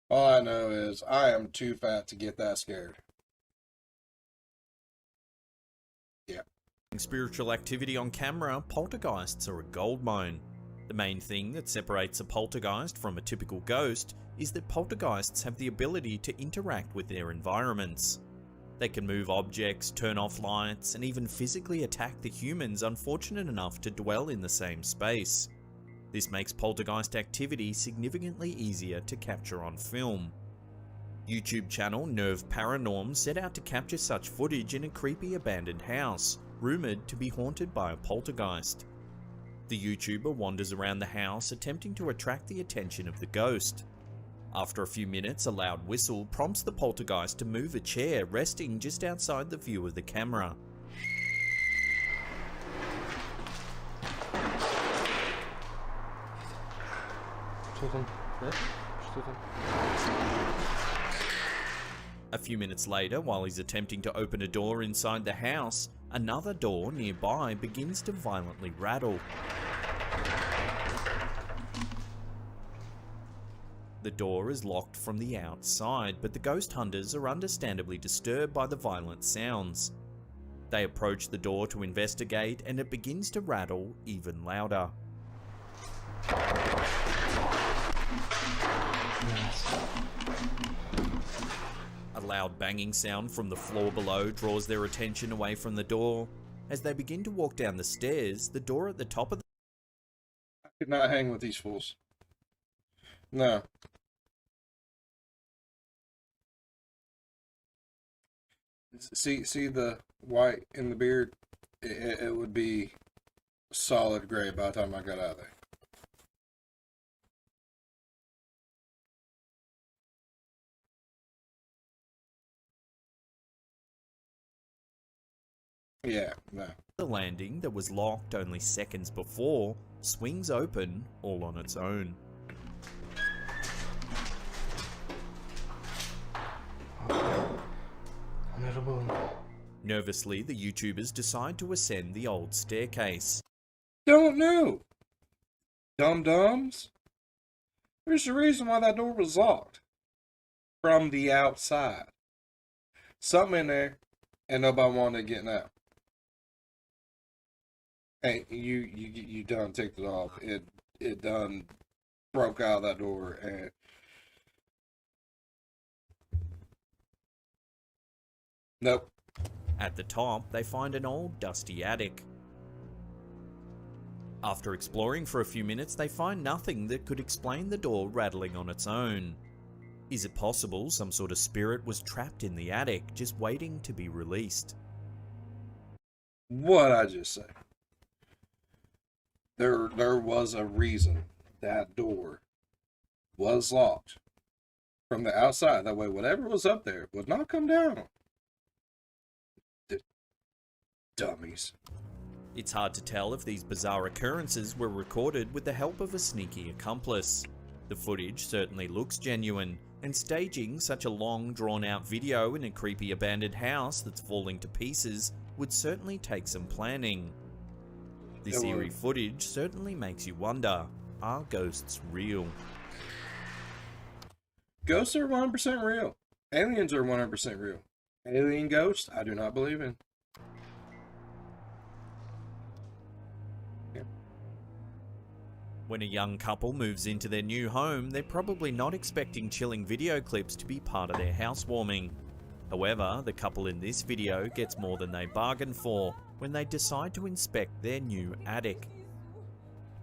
All I know is I am too fat to get that scared. Yeah. spiritual activity on camera, poltergeists are a goldmine. The main thing that separates a poltergeist from a typical ghost is that poltergeists have the ability to interact with their environments. They can move objects, turn off lights, and even physically attack the humans unfortunate enough to dwell in the same space. This makes poltergeist activity significantly easier to capture on film. YouTube channel Nerve Paranorm set out to capture such footage in a creepy abandoned house, rumoured to be haunted by a poltergeist. The YouTuber wanders around the house attempting to attract the attention of the ghost. After a few minutes, a loud whistle prompts the poltergeist to move a chair resting just outside the view of the camera. A few minutes later, while he's attempting to open a door inside the house, another door nearby begins to violently rattle. The door is locked from the outside, but the ghost hunters are understandably disturbed by the violent sounds. They approach the door to investigate, and it begins to rattle even louder. A loud banging sound from the floor below draws their attention away from the door. As they begin to walk down the stairs, the door at the top of the Could not hang with these fools. No. See the white in the beard? It would be solid gray by the time I got out of there. Yeah, no. The landing that was locked only seconds before swings open all on its own. Nervously, the YouTubers decide to ascend the old staircase. Don't know. Dum-dums. There's a reason why that door was locked. From the outside. Something in there, and nobody wanted getting out. Hey, you done ticked it off. It done broke out that door, and nope. At the top, they find an old dusty attic. After exploring for a few minutes, they find nothing that could explain the door rattling on its own. Is it possible some sort of spirit was trapped in the attic, just waiting to be released? What I just say? There was a reason that door was locked from the outside. That way, whatever was up there would not come down. Dummies. It's hard to tell if these bizarre occurrences were recorded with the help of a sneaky accomplice. The footage certainly looks genuine, and staging such a long, drawn-out video in a creepy abandoned house that's falling to pieces would certainly take some planning. This eerie footage certainly makes you wonder, are ghosts real? Ghosts are 100% real. Aliens are 100% real. Alien ghosts, I do not believe in. When a young couple moves into their new home, they're probably not expecting chilling video clips to be part of their housewarming. However, the couple in this video gets more than they bargained for when they decide to inspect their new attic.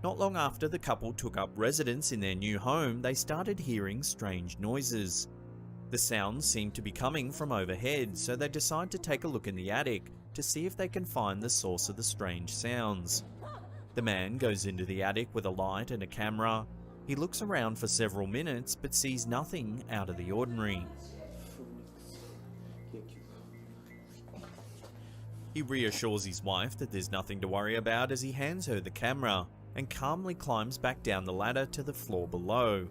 Not long after the couple took up residence in their new home, they started hearing strange noises. The sounds seemed to be coming from overhead, so they decide to take a look in the attic to see if they can find the source of the strange sounds. The man goes into the attic with a light and a camera. He looks around for several minutes but sees nothing out of the ordinary. He reassures his wife that there's nothing to worry about as he hands her the camera and calmly climbs back down the ladder to the floor below.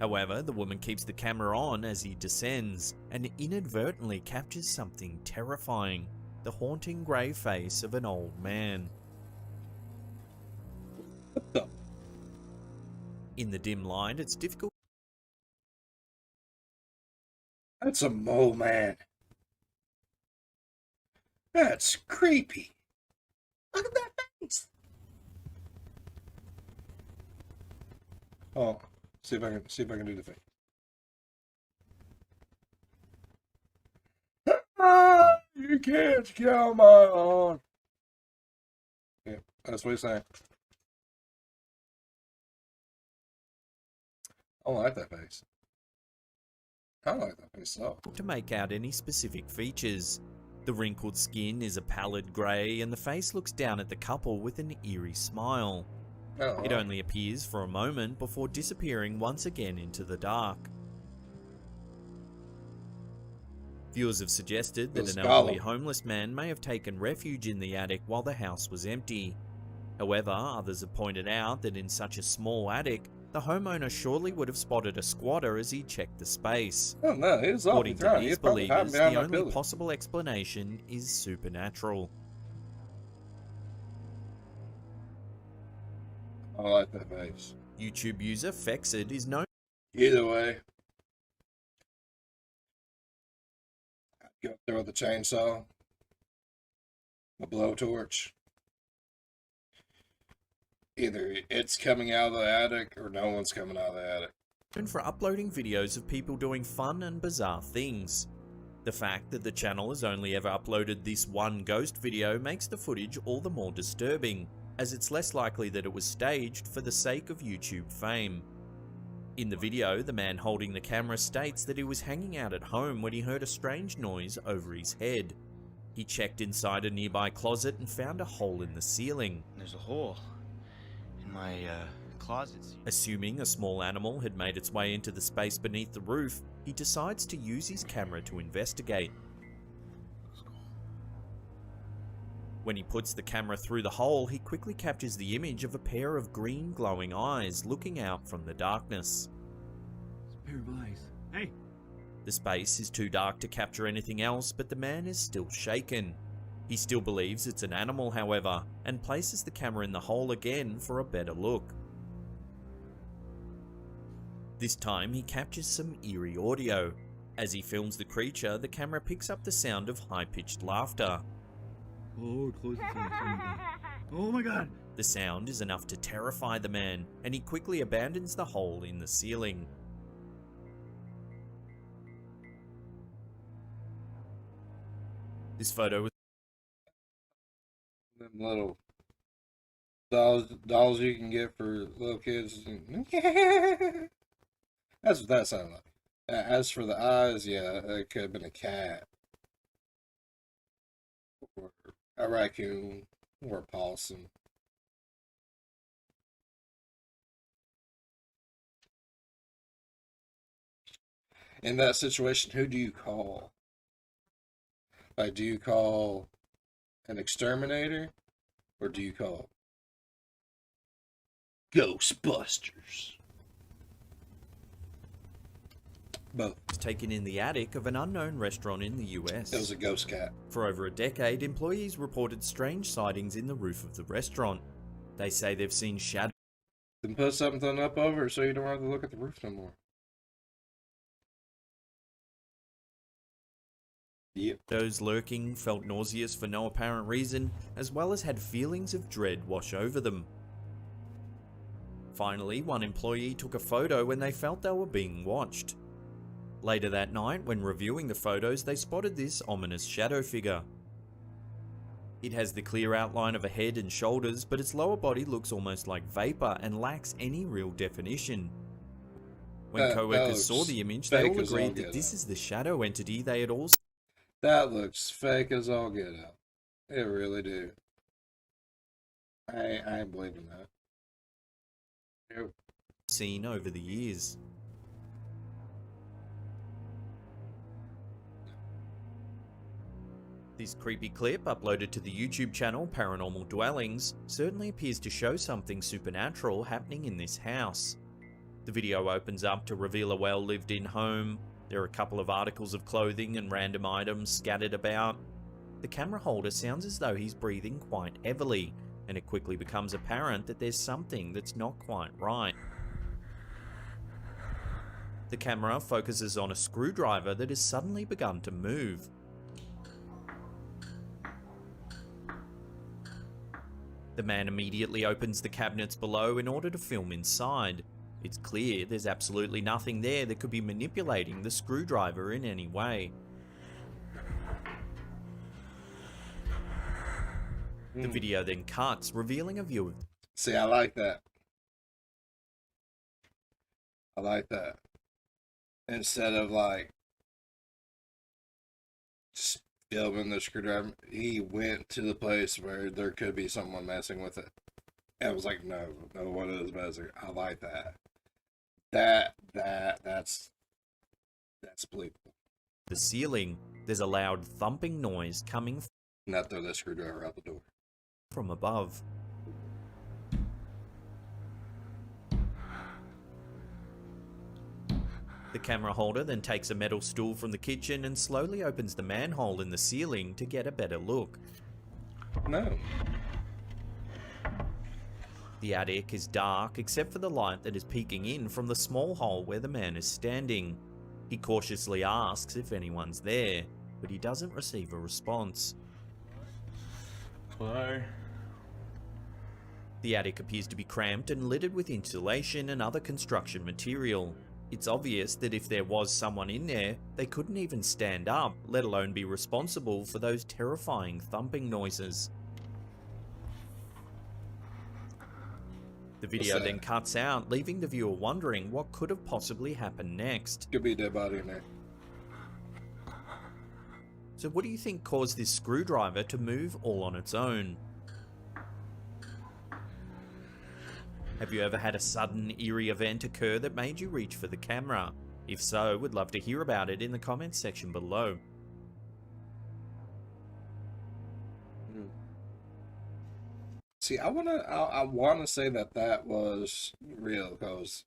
However, the woman keeps the camera on as he descends and inadvertently captures something terrifying, the haunting grey face of an old man. What the? In the dim light, it's difficult. That's a mole man. That's creepy. Look at that face. Oh, see if I can do the thing. You can't kill my own. Yeah, that's what he's saying. I don't like that face. I don't like that face so. To make out any specific features. The wrinkled skin is a pallid grey and the face looks down at the couple with an eerie smile. Oh, It only appears for a moment before disappearing once again into the dark. Viewers have suggested that an elderly homeless man may have taken refuge in the attic while the house was empty. However, others have pointed out that in such a small attic, the homeowner surely would have spotted a squatter as he checked the space. Oh no, he's off. According to these believers, the only building. possible explanation is supernatural. I like that face. YouTube user Fexed is known. Either way, I'd go up there with a chainsaw, a blowtorch. Either it's coming out of the attic or no one's coming out of the attic. For uploading videos of people doing fun and bizarre things. The fact that the channel has only ever uploaded this one ghost video makes the footage all the more disturbing, as it's less likely that it was staged for the sake of YouTube fame. In the video, the man holding the camera states that he was hanging out at home when he heard a strange noise over his head. He checked inside a nearby closet and found a hole in the ceiling. There's a hole in my closets. Assuming a small animal had made its way into the space beneath the roof, he decides to use his camera to investigate. When he puts the camera through the hole, he quickly captures the image of a pair of green glowing eyes looking out from the darkness. It's a pair of eyes. Hey! The space is too dark to capture anything else, but the man is still shaken. He still believes it's an animal, however, and places the camera in the hole again for a better look. This time he captures some eerie audio. As he films the creature, the camera picks up the sound of high-pitched laughter. Oh, close the thing. Oh my god! The sound is enough to terrify the man, and he quickly abandons the hole in the ceiling. This photo was Them little dolls you can get for little kids. That's what that sounded like. As for the eyes, yeah, it could have been a cat. Or a raccoon. Or a possum. In that situation, who do you call? Like, do you call an exterminator? Or do you call Ghostbusters? Both. taken in the attic of an unknown restaurant in the US. It was a ghost cat. For over a decade, employees reported strange sightings in the roof of the restaurant. They say they've seen shadows. Then put something up over it so you don't have to look at the roof no more. Yep. Those lurking felt nauseous for no apparent reason, as well as had feelings of dread wash over them. Finally, one employee took a photo when they felt they were being watched. Later that night, when reviewing the photos, they spotted this ominous shadow figure. It has the clear outline of a head and shoulders, but its lower body looks almost like vapor and lacks any real definition. When co-workers saw the image, they all agreed that this is the shadow entity they had all That looks fake as all get out. It really do. I ain't believing that. Nope. seen over the years. This creepy clip, uploaded to the YouTube channel Paranormal Dwellings, certainly appears to show something supernatural happening in this house. The video opens up to reveal a well-lived-in home. There are a couple of articles of clothing and random items scattered about. The camera holder sounds as though he's breathing quite heavily, and it quickly becomes apparent that there's something that's not quite right. The camera focuses on a screwdriver that has suddenly begun to move. The man immediately opens the cabinets below in order to film inside. It's clear there's absolutely nothing there that could be manipulating the screwdriver in any way. The video then cuts, revealing a view of... See, I like that. I like that. Instead of like just filming the screwdriver, he went to the place where there could be someone messing with it. And it was like, no one is messing. I like that. That's believable. the ceiling. There's a loud thumping noise coming Not throw that screwdriver out the door. from above. The camera holder then takes a metal stool from the kitchen and slowly opens the manhole in the ceiling to get a better look. No. The attic is dark except for the light that is peeking in from the small hole where the man is standing. He cautiously asks if anyone's there, but he doesn't receive a response. Hello? The attic appears to be cramped and littered with insulation and other construction material. It's obvious that if there was someone in there, they couldn't even stand up, let alone be responsible for those terrifying thumping noises. The video What's then that? cuts out, leaving the viewer wondering what could have possibly happened next. Could be a dead body in there. So what do you think caused this screwdriver to move all on its own? Have you ever had a sudden, eerie event occur that made you reach for the camera? If so, we'd love to hear about it in the comments section below. See, I wanna say that was real because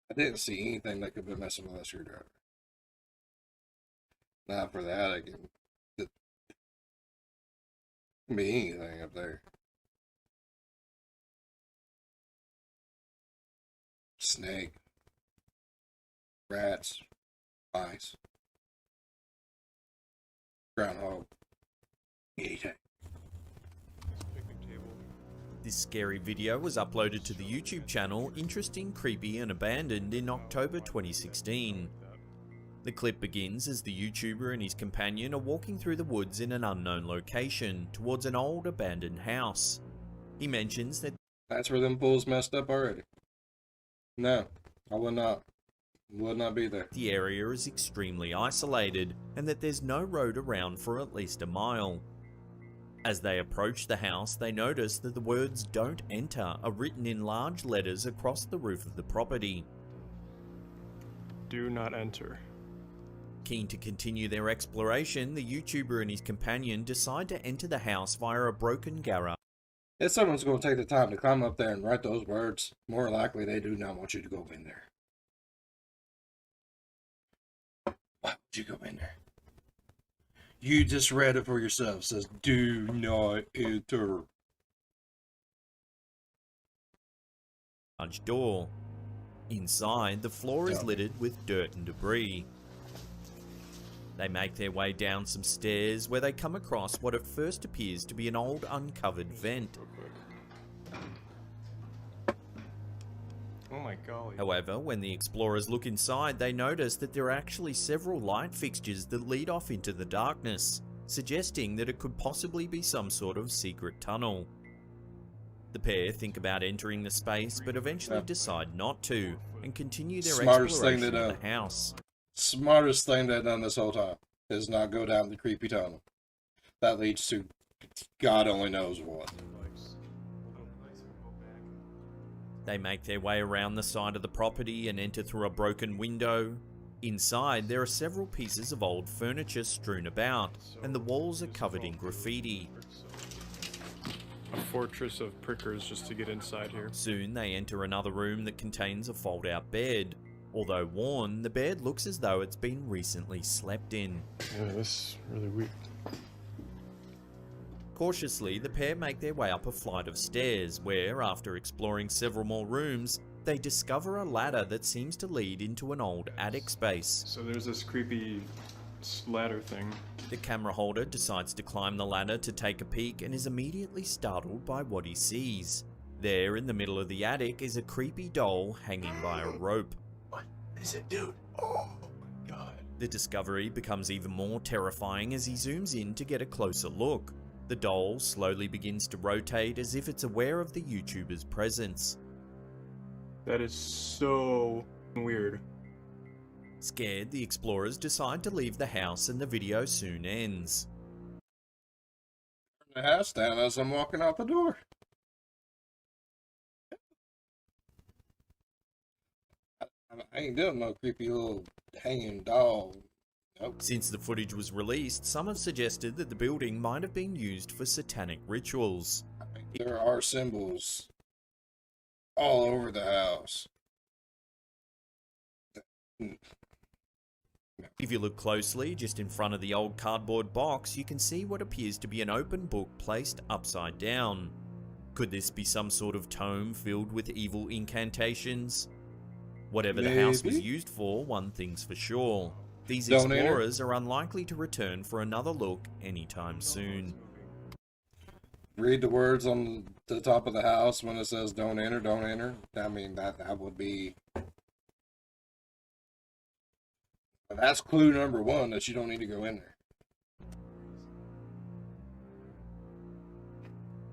I didn't see anything that could be messing with that screwdriver. Not for the attic. It could be anything up there. Snake, rats, mice, groundhog, anything. This scary video was uploaded to the YouTube channel Interesting, Creepy and Abandoned in October 2016. The clip begins as the YouTuber and his companion are walking through the woods in an unknown location towards an old abandoned house. He mentions that That's where them fools messed up already. No, I would not. Would not be there. the area is extremely isolated and that there's no road around for at least a mile. As they approach the house, they notice that the words "Don't enter" are written in large letters across the roof of the property. Do not enter. Keen to continue their exploration, the YouTuber and his companion decide to enter the house via a broken garage. If someone's going to take the time to climb up there and write those words, more likely they do not want you to go in there. Why would you go in there? You just read it for yourself. It says, do not enter. Door. Inside, the floor is Oh. littered with dirt and debris. They make their way down some stairs where they come across what at first appears to be an old uncovered vent. Real quick. Oh my golly. However, when the explorers look inside, they notice that there are actually several light fixtures that lead off into the darkness, suggesting that it could possibly be some sort of secret tunnel. The pair think about entering the space, but eventually Yeah. decide not to, and continue their Smartest thing exploration to of the do. house. Smartest thing they've done this whole time is not go down the creepy tunnel. That leads to God only knows what. They make their way around the side of the property and enter through a broken window. Inside, there are several pieces of old furniture strewn about, and the walls are covered in graffiti. A fortress of prickers just to get inside here. Soon, they enter another room that contains a fold-out bed. Although worn, the bed looks as though it's been recently slept in. Yeah, this is really weird. Cautiously, the pair make their way up a flight of stairs, where, after exploring several more rooms, they discover a ladder that seems to lead into an old attic space. So there's this creepy ladder thing. The camera holder decides to climb the ladder to take a peek and is immediately startled by what he sees. There, in the middle of the attic, is a creepy doll hanging by a rope. What is it, dude? Oh my God. The discovery becomes even more terrifying as he zooms in to get a closer look. The doll slowly begins to rotate as if it's aware of the YouTuber's presence. That is so weird. Scared, the explorers decide to leave the house and the video soon ends. The house down as I'm walking out the door. I ain't doing no creepy little hanging doll. Nope. Since the footage was released, some have suggested that the building might have been used for satanic rituals. There are symbols all over the house. If you look closely, just in front of the old cardboard box, you can see what appears to be an open book placed upside down. Could this be some sort of tome filled with evil incantations? Whatever the house was Maybe. used for, one thing's for sure. These Don't enter. explorers are unlikely to return for another look anytime soon. Read the words on the top of the house when it says don't enter, don't enter. I mean, that would be... That's clue number one, that you don't need to go in there.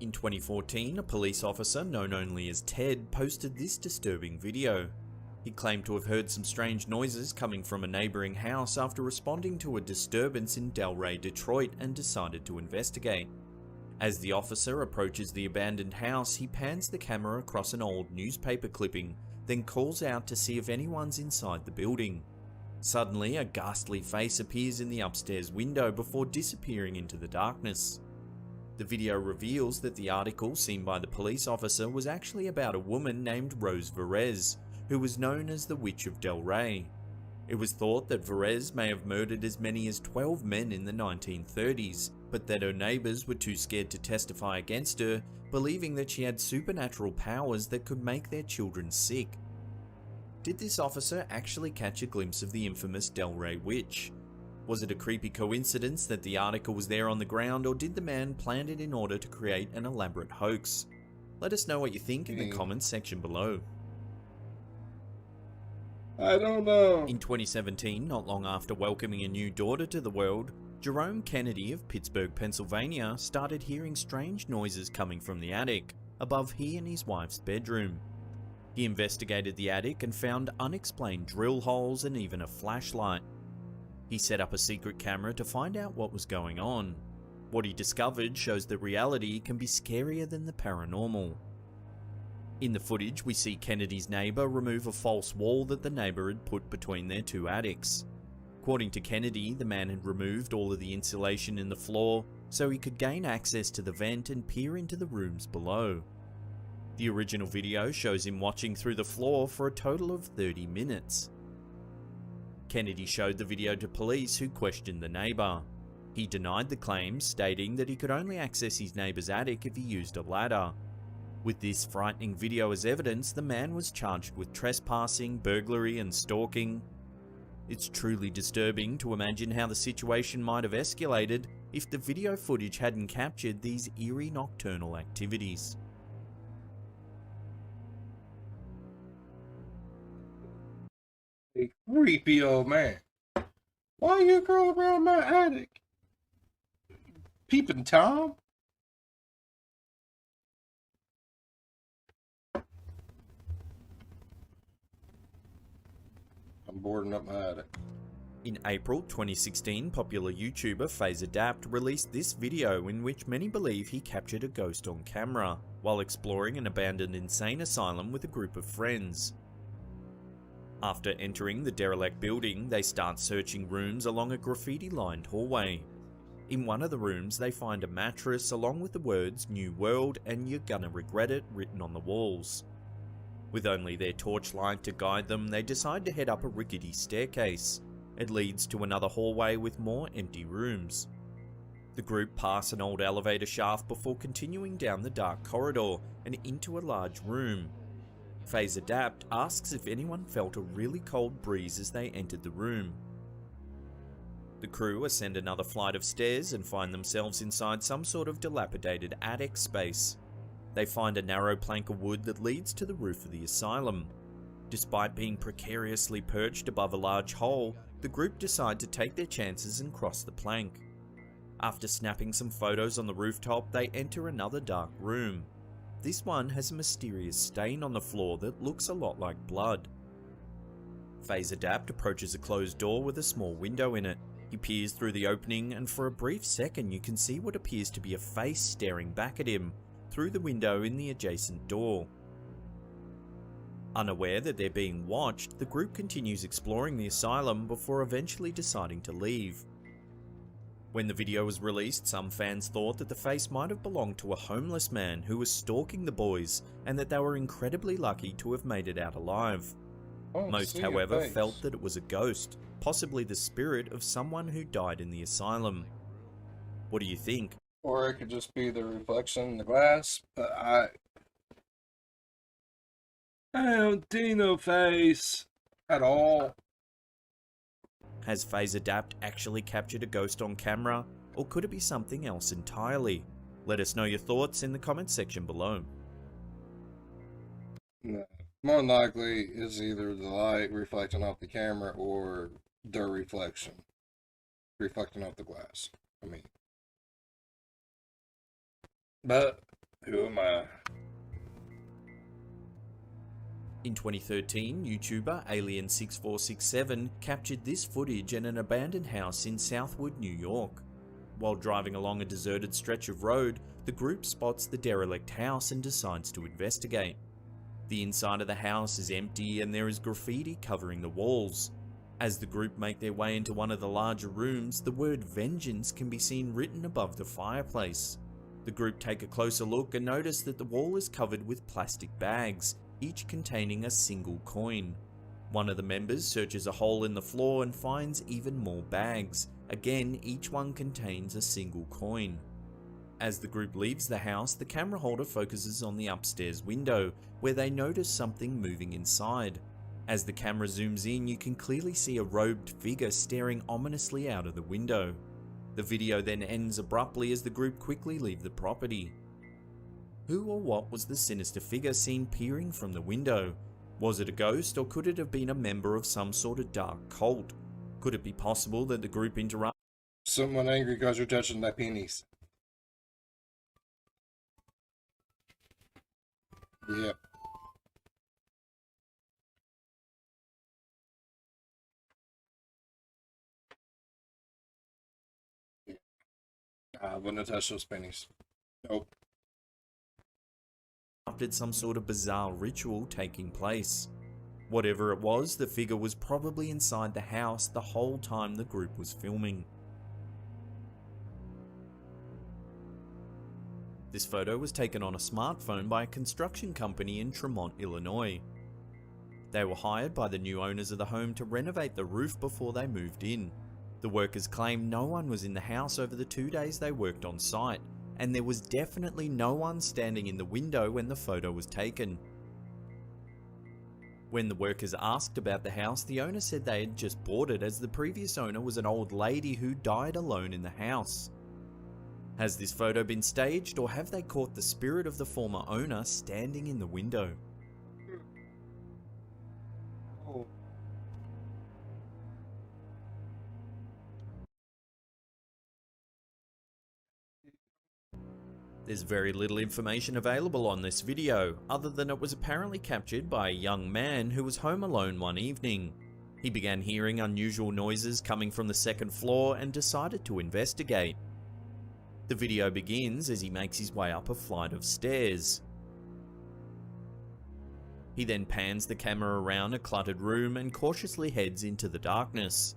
In 2014, a police officer known only as Ted posted this disturbing video. He claimed to have heard some strange noises coming from a neighbouring house after responding to a disturbance in Delray, Detroit, and decided to investigate. As the officer approaches the abandoned house, he pans the camera across an old newspaper clipping, then calls out to see if anyone's inside the building. Suddenly, a ghastly face appears in the upstairs window before disappearing into the darkness. The video reveals that the article seen by the police officer was actually about a woman named Rose Verez, who was known as the Witch of Delray. It was thought that Verez may have murdered as many as 12 men in the 1930s, but that her neighbours were too scared to testify against her, believing that she had supernatural powers that could make their children sick. Did this officer actually catch a glimpse of the infamous Delray Witch? Was it a creepy coincidence that the article was there on the ground, or did the man plan it in order to create an elaborate hoax? Let us know what you think in the comments section below. I don't know. In 2017, not long after welcoming a new daughter to the world, Jerome Kennedy of Pittsburgh, Pennsylvania started hearing strange noises coming from the attic, above he and his wife's bedroom. He investigated the attic and found unexplained drill holes and even a flashlight. He set up a secret camera to find out what was going on. What he discovered shows that reality can be scarier than the paranormal. In the footage, we see Kennedy's neighbour remove a false wall that the neighbour had put between their two attics. According to Kennedy, the man had removed all of the insulation in the floor so he could gain access to the vent and peer into the rooms below. The original video shows him watching through the floor for a total of 30 minutes. Kennedy showed the video to police, who questioned the neighbour. He denied the claims, stating that he could only access his neighbour's attic if he used a ladder. With this frightening video as evidence, the man was charged with trespassing, burglary and stalking. It's truly disturbing to imagine how the situation might have escalated if the video footage hadn't captured these eerie nocturnal activities. A creepy old man. Why you crawling around my attic? Peeping Tom? I'm boarding up my attic. In April 2016, popular YouTuber FaZe Adapt released this video in which many believe he captured a ghost on camera while exploring an abandoned insane asylum with a group of friends. After entering the derelict building, they start searching rooms along a graffiti-lined hallway. In one of the rooms, they find a mattress along with the words "New World" and "You're gonna regret it" written on the walls. With only their torchlight to guide them, they decide to head up a rickety staircase. It leads to another hallway with more empty rooms. The group pass an old elevator shaft before continuing down the dark corridor and into a large room. FaZe Adapt asks if anyone felt a really cold breeze as they entered the room. The crew ascend another flight of stairs and find themselves inside some sort of dilapidated attic space. They find a narrow plank of wood that leads to the roof of the asylum. Despite being precariously perched above a large hole, the group decide to take their chances and cross the plank. After snapping some photos on the rooftop, they enter another dark room. This one has a mysterious stain on the floor that looks a lot like blood. FaZe Adapt approaches a closed door with a small window in it. He peers through the opening, and for a brief second you can see what appears to be a face staring back at him through the window in the adjacent door. Unaware that they're being watched, the group continues exploring the asylum before eventually deciding to leave. When the video was released, some fans thought that the face might have belonged to a homeless man who was stalking the boys, and that they were incredibly lucky to have made it out alive. Most, however, felt that it was a ghost, possibly the spirit of someone who died in the asylum. What do you think? Or it could just be the reflection in the glass, but I don't see no face at all. Has FaZe Adapt actually captured a ghost on camera, or could it be something else entirely? Let us know your thoughts in the comments section below. No. More than likely, it's either the light reflecting off the camera or the reflection reflecting off the glass. But Who am I? In 2013, YouTuber Alien6467 captured this footage at an abandoned house in Southwood, New York. While driving along a deserted stretch of road, the group spots the derelict house and decides to investigate. The inside of the house is empty and there is graffiti covering the walls. As the group make their way into one of the larger rooms, the word vengeance can be seen written above the fireplace. The group take a closer look and notice that the wall is covered with plastic bags, each containing a single coin. One of the members searches a hole in the floor and finds even more bags. Again, each one contains a single coin. As the group leaves the house, the camera holder focuses on the upstairs window, where they notice something moving inside. As the camera zooms in, you can clearly see a robed figure staring ominously out of the window. The video then ends abruptly as the group quickly leave the property. Who or what was the sinister figure seen peering from the window? Was it a ghost, or could it have been a member of some sort of dark cult? Could it be possible that the group interrupted Someone angry because you're touching their penis. Yep. I wouldn't have touched those pennies. Nope. some sort of bizarre ritual taking place? Whatever it was, the figure was probably inside the house the whole time the group was filming. This photo was taken on a smartphone by a construction company in Tremont, Illinois. They were hired by the new owners of the home to renovate the roof before they moved in. The workers claimed no one was in the house over the 2 days they worked on site, and there was definitely no one standing in the window when the photo was taken. When the workers asked about the house, the owner said they had just bought it as the previous owner was an old lady who died alone in the house. Has this photo been staged, or have they caught the spirit of the former owner standing in the window? Oh. There's very little information available on this video, other than it was apparently captured by a young man who was home alone one evening. He began hearing unusual noises coming from the second floor and decided to investigate. The video begins as he makes his way up a flight of stairs. He then pans the camera around a cluttered room and cautiously heads into the darkness.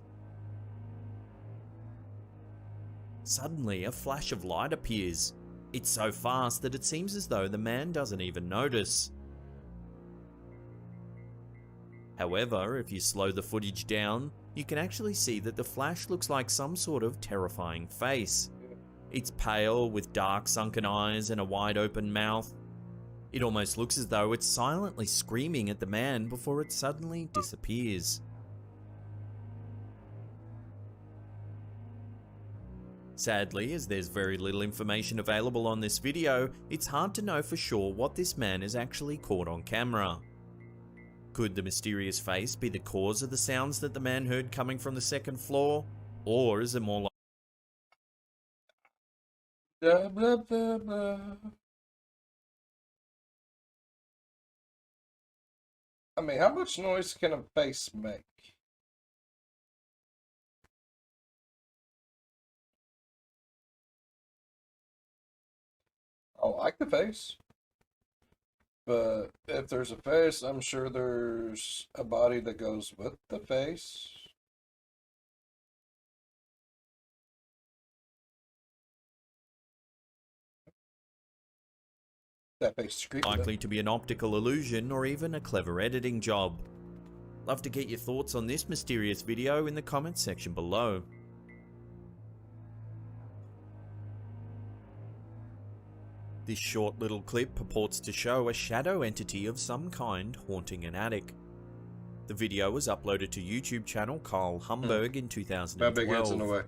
Suddenly, a flash of light appears. It's so fast that it seems as though the man doesn't even notice. However, if you slow the footage down, you can actually see that the flash looks like some sort of terrifying face. It's pale, with dark sunken eyes and a wide open mouth. It almost looks as though it's silently screaming at the man before it suddenly disappears. Sadly, as there's very little information available on this video, it's hard to know for sure what this man is actually caught on camera. Could the mysterious face be the cause of the sounds that the man heard coming from the second floor? Or is it more like Blah, blah, blah, blah. I mean, how much noise can a face make? I like the face. But if there's a face, I'm sure there's a body that goes with the face. That face is creepy. likely to be an optical illusion or even a clever editing job? Love to get your thoughts on this mysterious video in the comments section below. This short little clip purports to show a shadow entity of some kind haunting an attic. The video was uploaded to YouTube channel Carl Humberg in My big head's in the 2012. way.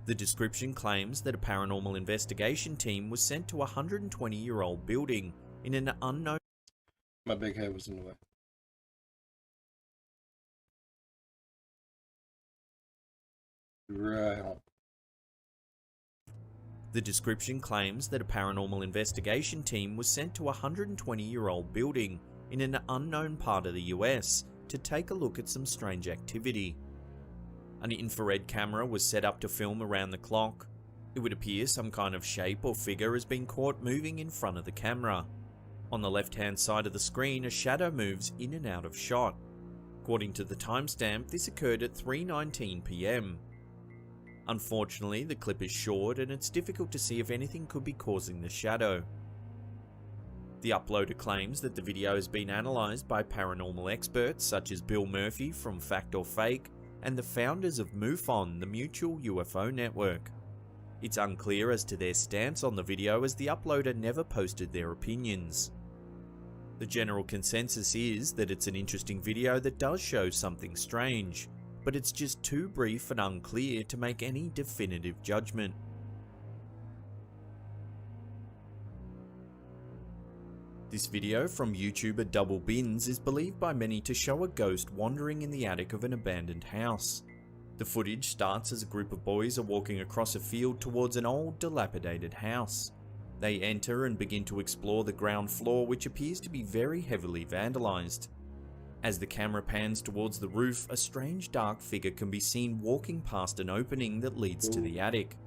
The description claims that a paranormal investigation team was sent to a 120-year-old building in an unknown My big head was in the way. Right. The description claims that a paranormal investigation team was sent to a 120-year-old building in an unknown part of the US to take a look at some strange activity. An infrared camera was set up to film around the clock. It would appear some kind of shape or figure has been caught moving in front of the camera. On the left-hand side of the screen, a shadow moves in and out of shot. According to the timestamp, this occurred at 3:19 PM. Unfortunately, the clip is short and it's difficult to see if anything could be causing the shadow. The uploader claims that the video has been analysed by paranormal experts such as Bill Murphy from Fact or Fake and the founders of MUFON, the Mutual UFO Network. It's unclear as to their stance on the video as the uploader never posted their opinions. The general consensus is that it's an interesting video that does show something strange, but it's just too brief and unclear to make any definitive judgment. This video from YouTuber Double Bins is believed by many to show a ghost wandering in the attic of an abandoned house. The footage starts as a group of boys are walking across a field towards an old, dilapidated house. They enter and begin to explore the ground floor, which appears to be very heavily vandalized. As the camera pans towards the roof, a strange dark figure can be seen walking past an opening that leads to the attic.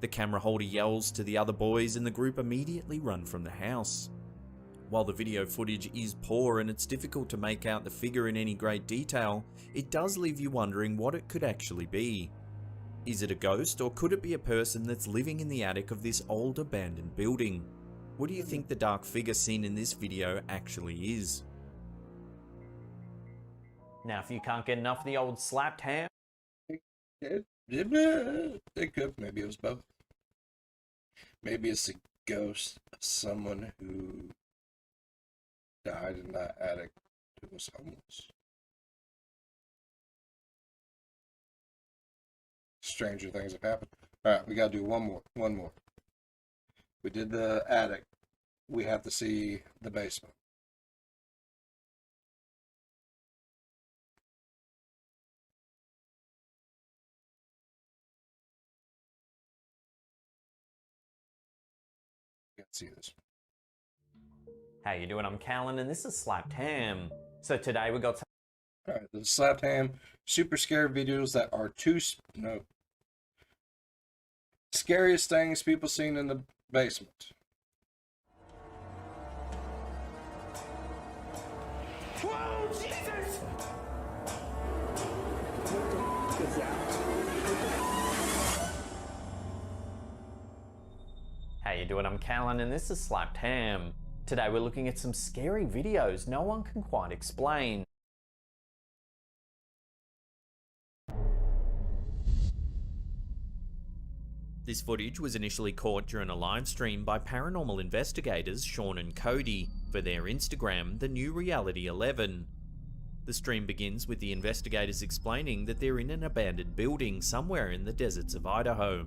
The camera holder yells to the other boys and the group immediately run from the house. While the video footage is poor and it's difficult to make out the figure in any great detail, it does leave you wondering what it could actually be. Is it a ghost, or could it be a person that's living in the attic of this old abandoned building? What do you think the dark figure seen in this video actually is? Now, if you can't get enough of the old slapped ham, It could. Maybe it was both. Maybe it's a ghost of someone who died in that attic who was homeless. Stranger things have happened. Alright, we gotta do one more. We did the attic. We have to see the basement. Let's see this. how you doing? I'm Callan and this is Slapped Ham. So today we got some Alright, the Slapped Ham super scary videos that are scariest things people seen in the basement. Whoa, Jesus! How you doing? I'm Callan and this is Slapped Ham. Today we're looking at some scary videos no one can quite explain. This footage was initially caught during a live stream by paranormal investigators Sean and Cody for their Instagram, The New Reality 11. The stream begins with the investigators explaining that they're in an abandoned building somewhere in the deserts of Idaho.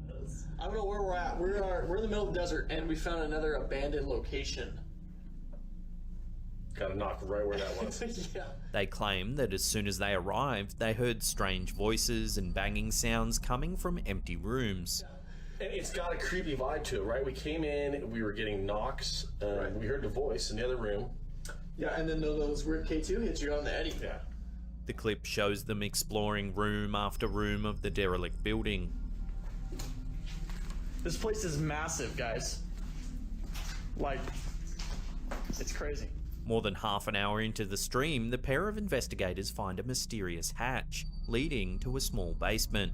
I don't know where we're at. We're in the middle of the desert and we found another abandoned location. Gotta knock right where that was. Yeah. They claim that as soon as they arrived, they heard strange voices and banging sounds coming from empty rooms. And it's got a creepy vibe to it, right? We came in, we were getting knocks, Right. we heard the voice in the other room. Yeah, and then those weird K2 hits you on the Eddie. Yeah. The clip shows them exploring room after room of the derelict building. This place is massive, guys. Like, it's crazy. More than half an hour into the stream, the pair of investigators find a mysterious hatch, leading to a small basement.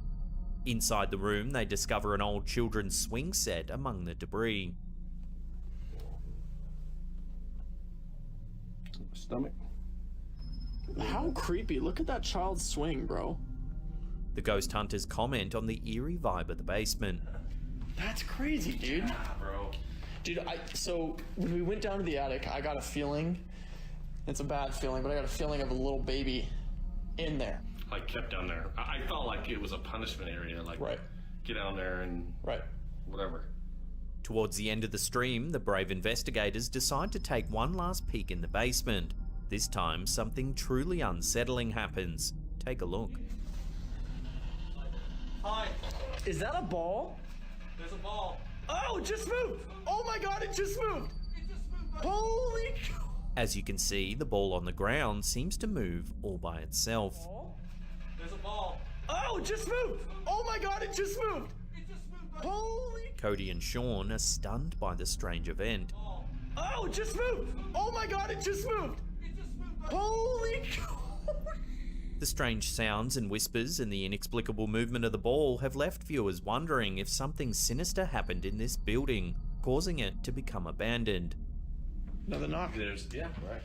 Inside the room, they discover an old children's swing set among the debris. Stomach. How creepy. Look at that child's swing, bro. The ghost hunters comment on the eerie vibe of the basement. That's crazy, dude. Yeah, bro. Dude, so when we went down to the attic, I got a feeling, it's a bad feeling, but I got a feeling of a little baby in there. I kept down there. I felt like it was a punishment area. Like, Right. get down there and Right. whatever. Towards the end of the stream, the brave investigators decide to take one last peek in the basement. This time, something truly unsettling happens. Take a look. Hi. Is that a ball? There's a ball. Oh, just moved! Oh my god, it just moved! Holy cow! As you can see, the ball on the ground seems to move all by itself. There's a ball. Oh, it just moved! Oh my god, it just moved! Holy... Cody and Sean are stunned by the strange event. Oh, it just moved! Oh my god, it just moved! Holy cow! The strange sounds and whispers and the inexplicable movement of the ball have left viewers wondering if something sinister happened in this building, causing it to become abandoned. Another knock. Yeah, right.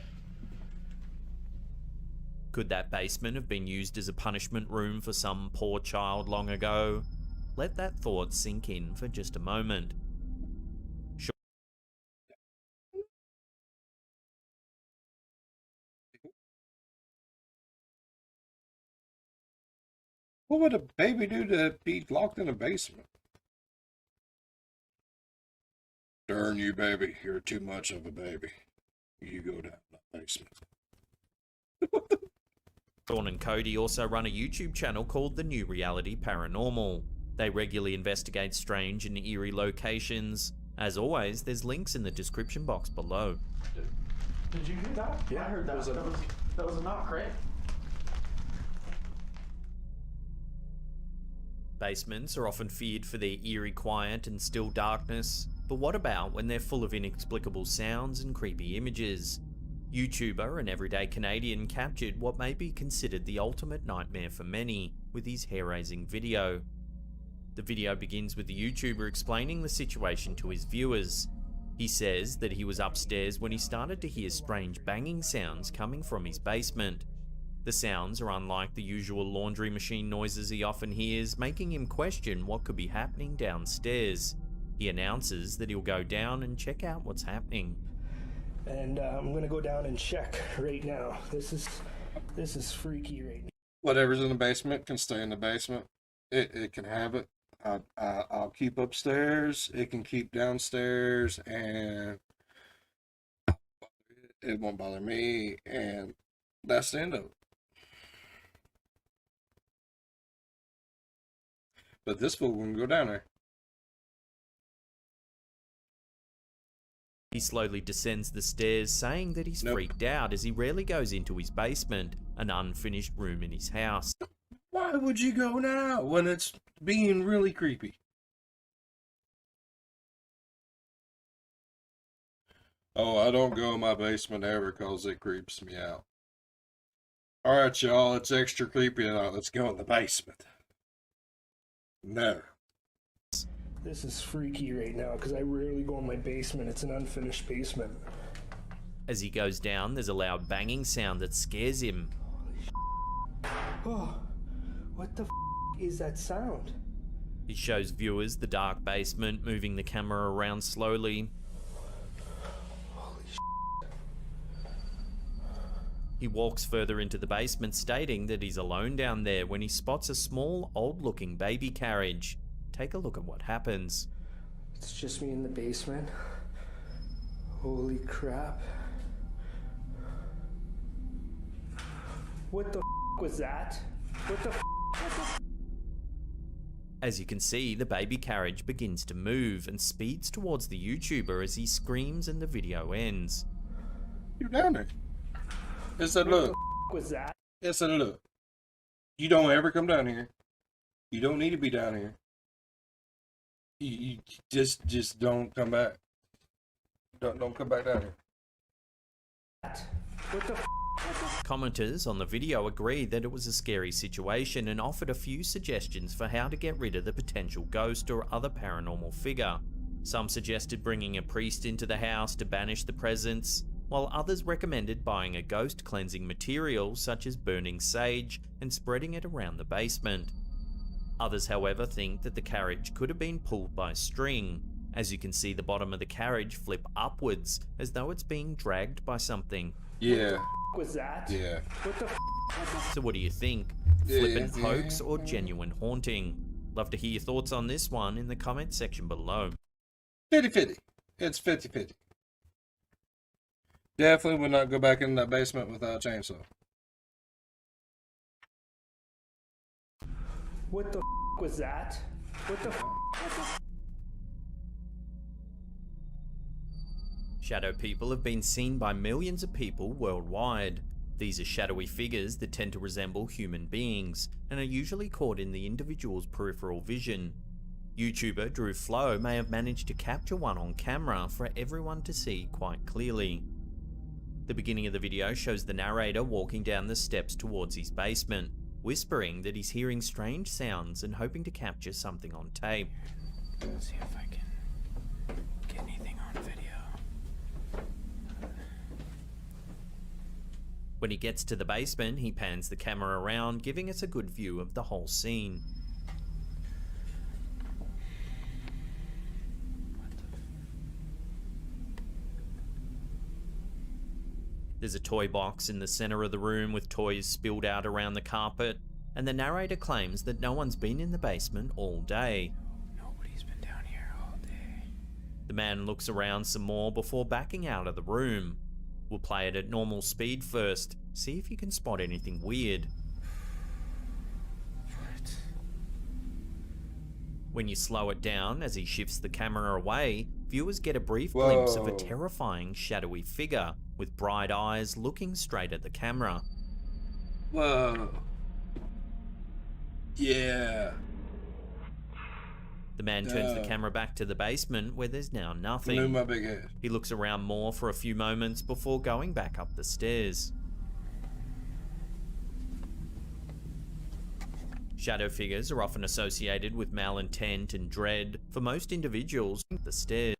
Could that basement have been used as a punishment room for some poor child long ago? Let that thought sink in for just a moment. What would a baby do to be locked in a basement? Darn you, baby. You're too much of a baby. You go down the basement. Sean and Cody also run a YouTube channel called The New Reality Paranormal. They regularly investigate strange and eerie locations. As always, there's links in the description box below. Did you hear that? Yeah, I heard that. That was a knock, right? Basements are often feared for their eerie quiet and still darkness, but what about when they're full of inexplicable sounds and creepy images? YouTuber and everyday Canadian captured what may be considered the ultimate nightmare for many with his hair-raising video. The video begins with the YouTuber explaining the situation to his viewers. He says that he was upstairs when he started to hear strange banging sounds coming from his basement. The sounds are unlike the usual laundry machine noises he often hears, making him question what could be happening downstairs. He announces that he'll go down and check out what's happening. And I'm gonna go down and check right now. This is freaky right now. Whatever's in the basement can stay in the basement. It can have it. I'll keep upstairs. It can keep downstairs, and it won't bother me. And that's the end of it. But this fool wouldn't go down there. He slowly descends the stairs, saying that he's freaked out as he rarely goes into his basement, an unfinished room in his house. Why would you go now when it's being really creepy? Oh, I don't go in my basement ever because it creeps me out. Alright, y'all, it's extra creepy now. Let's go in the basement. No. This is freaky right now because I rarely go in my basement. It's an unfinished basement. As he goes down, there's a loud banging sound that scares him. Oh, what the is that sound? He shows viewers the dark basement, moving the camera around slowly. Holy He walks further into the basement, stating that he's alone down there when he spots a small, old-looking baby carriage. Take a look at what happens. It's just me in the basement. Holy crap. What the was that? What the As you can see, the baby carriage begins to move and speeds towards the YouTuber as he screams and the video ends. You're down there. It said, look. What was that? It said, look. You don't ever come down here. You don't need to be down here. You just don't come back. Don't come back down here. What the Commenters on the video agree that it was a scary situation and offered a few suggestions for how to get rid of the potential ghost or other paranormal figure. Some suggested bringing a priest into the house to banish the presence, while others recommended buying a ghost cleansing material such as burning sage and spreading it around the basement. Others, however, think that the carriage could have been pulled by string. As you can see, the bottom of the carriage flip upwards as though it's being dragged by something. Yeah. was that? Yeah. What the So what do you think? Flippant hoax or genuine haunting? Love to hear your thoughts on this one in the comment section below. 50-50. It's 50-50. Definitely would not go back in that basement without a chainsaw. What the was that? What the Shadow people have been seen by millions of people worldwide. These are shadowy figures that tend to resemble human beings and are usually caught in the individual's peripheral vision. YouTuber Drew Flow may have managed to capture one on camera for everyone to see quite clearly. The beginning of the video shows the narrator walking down the steps towards his basement, whispering that he's hearing strange sounds and hoping to capture something on tape. Let's see if I can get anything on video. When he gets to the basement, he pans the camera around, giving us a good view of the whole scene. There's a toy box in the center of the room with toys spilled out around the carpet, and the narrator claims that no one's been in the basement all day. Nobody's been down here all day. The man looks around some more before backing out of the room. We'll play it at normal speed first, see if you can spot anything weird. What? When you slow it down as he shifts the camera away, viewers get a brief glimpse of a Whoa. terrifying shadowy figure with bright eyes looking straight at the camera. Whoa. Yeah. The man turns the camera back to the basement where there's now Blew nothing. my big head. He looks around more for a few moments before going back up the stairs. Shadow figures are often associated with malintent and dread for most individuals. The stairs.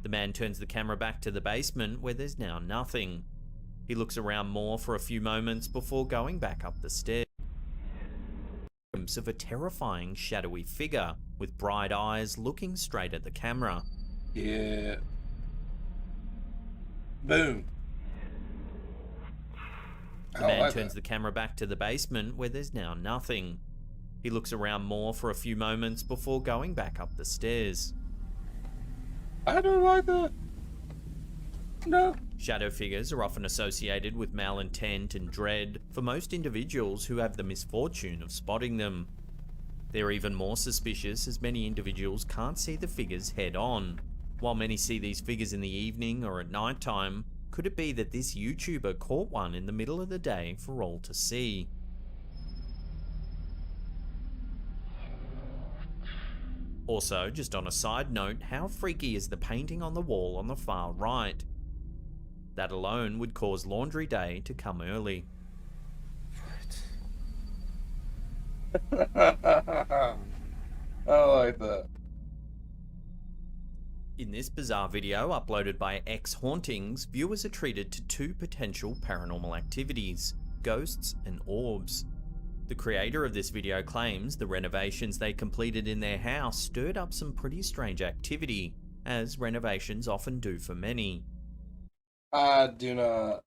The man turns the camera back to the basement where there's now nothing. He looks around more for a few moments before going back up the stairs. Of a terrifying shadowy figure with bright eyes looking straight at the camera. Yeah. Boom. The I man like turns that. the camera back to the basement where there's now nothing. He looks around more for a few moments before going back up the stairs. I don't like that. No. Shadow figures are often associated with malintent and dread for most individuals who have the misfortune of spotting them. They're even more suspicious as many individuals can't see the figures head on. While many see these figures in the evening or at night time, could it be that this YouTuber caught one in the middle of the day for all to see? Also, just on a side note, how freaky is the painting on the wall on the far right? That alone would cause laundry day to come early. I like that. In this bizarre video uploaded by X Hauntings, viewers are treated to two potential paranormal activities, ghosts and orbs. The creator of this video claims the renovations they completed in their house stirred up some pretty strange activity, as renovations often do for many. I do not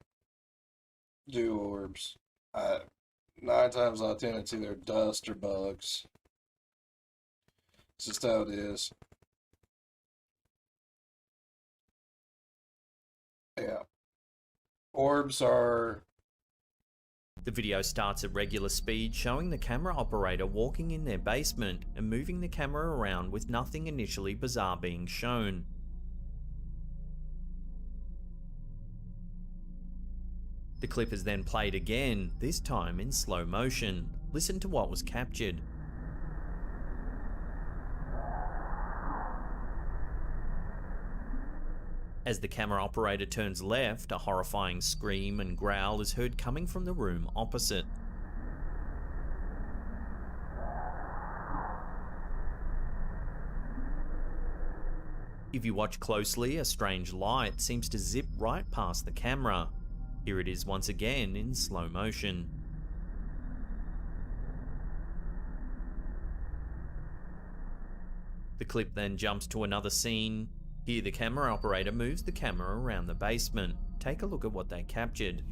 do orbs. 9 times out of 10, it's either dust or bugs. It's just how it is. Yeah. Orbs are... The video starts at regular speed, showing the camera operator walking in their basement and moving the camera around with nothing initially bizarre being shown. The clip is then played again, this time in slow motion. Listen to what was captured. As the camera operator turns left, a horrifying scream and growl is heard coming from the room opposite. If you watch closely, a strange light seems to zip right past the camera. Here it is once again in slow motion. The clip then jumps to another scene. Here the camera operator moves the camera around the basement. Take a look at what they captured.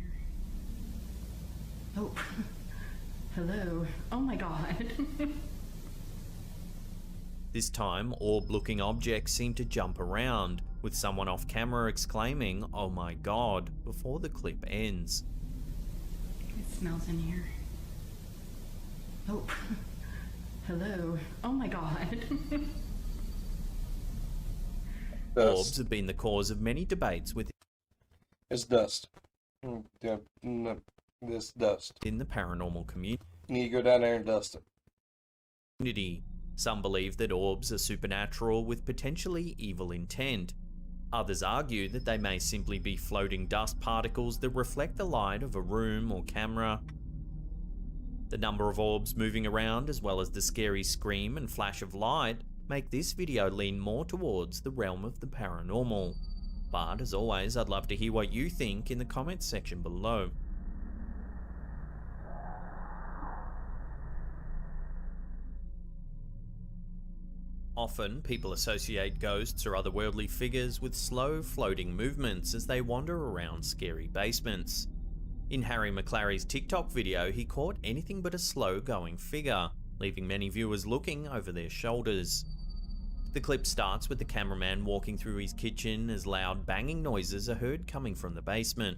Oh, hello. Oh my god. This time, orb-looking objects seem to jump around, with someone off camera exclaiming, "Oh my god," before the clip ends. It smells in here. Oh, hello. Oh my god. Orbs have been the cause of many debates within It's dust. Yeah, no, this dust. the paranormal community. You need to go down there and dust it. Some believe that orbs are supernatural with potentially evil intent. Others argue that they may simply be floating dust particles that reflect the light of a room or camera. The number of orbs moving around, as well as the scary scream and flash of light, make this video lean more towards the realm of the paranormal. But as always, I'd love to hear what you think in the comments section below. Often, people associate ghosts or otherworldly figures with slow, floating movements as they wander around scary basements. In Harry McClary's TikTok video, he caught anything but a slow-going figure, leaving many viewers looking over their shoulders. The clip starts with the cameraman walking through his kitchen as loud banging noises are heard coming from the basement.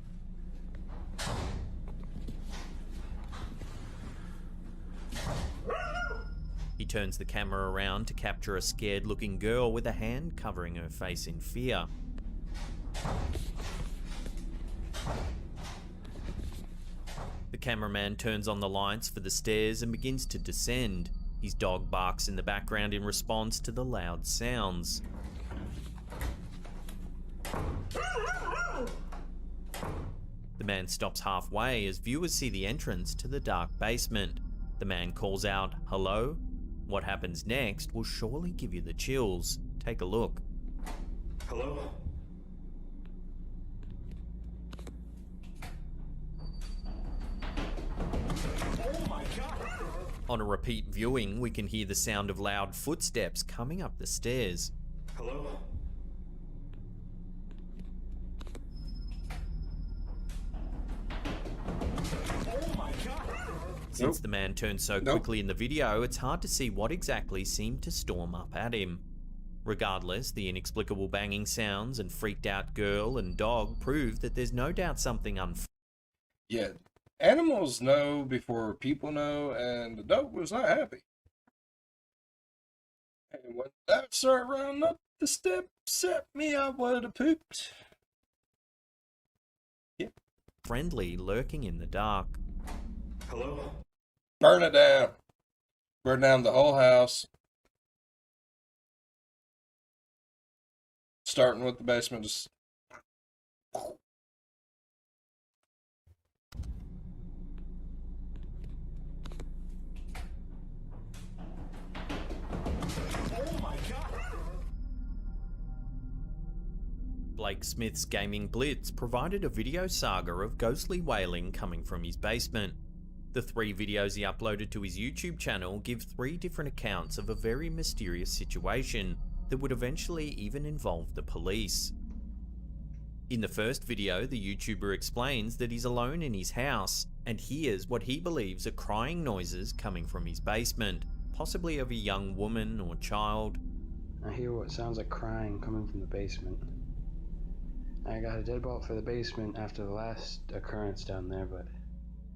He turns the camera around to capture a scared-looking girl with a hand covering her face in fear. The cameraman turns on the lights for the stairs and begins to descend. His dog barks in the background in response to the loud sounds. The man stops halfway as viewers see the entrance to the dark basement. The man calls out, "Hello?" What happens next will surely give you the chills. Take a look. Hello? On a repeat viewing, we can hear the sound of loud footsteps coming up the stairs. Hello? Since the man turned so quickly in the video, it's hard to see what exactly seemed to storm up at him. Regardless, the inexplicable banging sounds and freaked out girl and dog prove that there's no doubt something Yeah, animals know before people know, and the dog was not happy. And when that started running up the steps at me, I would have pooped. Yep. friendly lurking in the dark. Hello? Burn it down. Burn down the whole house. Starting with the basement, just Blake Smith's Gaming Blitz provided a video saga of ghostly wailing coming from his basement. The 3 videos he uploaded to his YouTube channel give 3 different accounts of a very mysterious situation that would eventually even involve the police. In the first video, the YouTuber explains that he's alone in his house and hears what he believes are crying noises coming from his basement, possibly of a young woman or child. I hear what sounds like crying coming from the basement. I got a deadbolt for the basement after the last occurrence down there, but...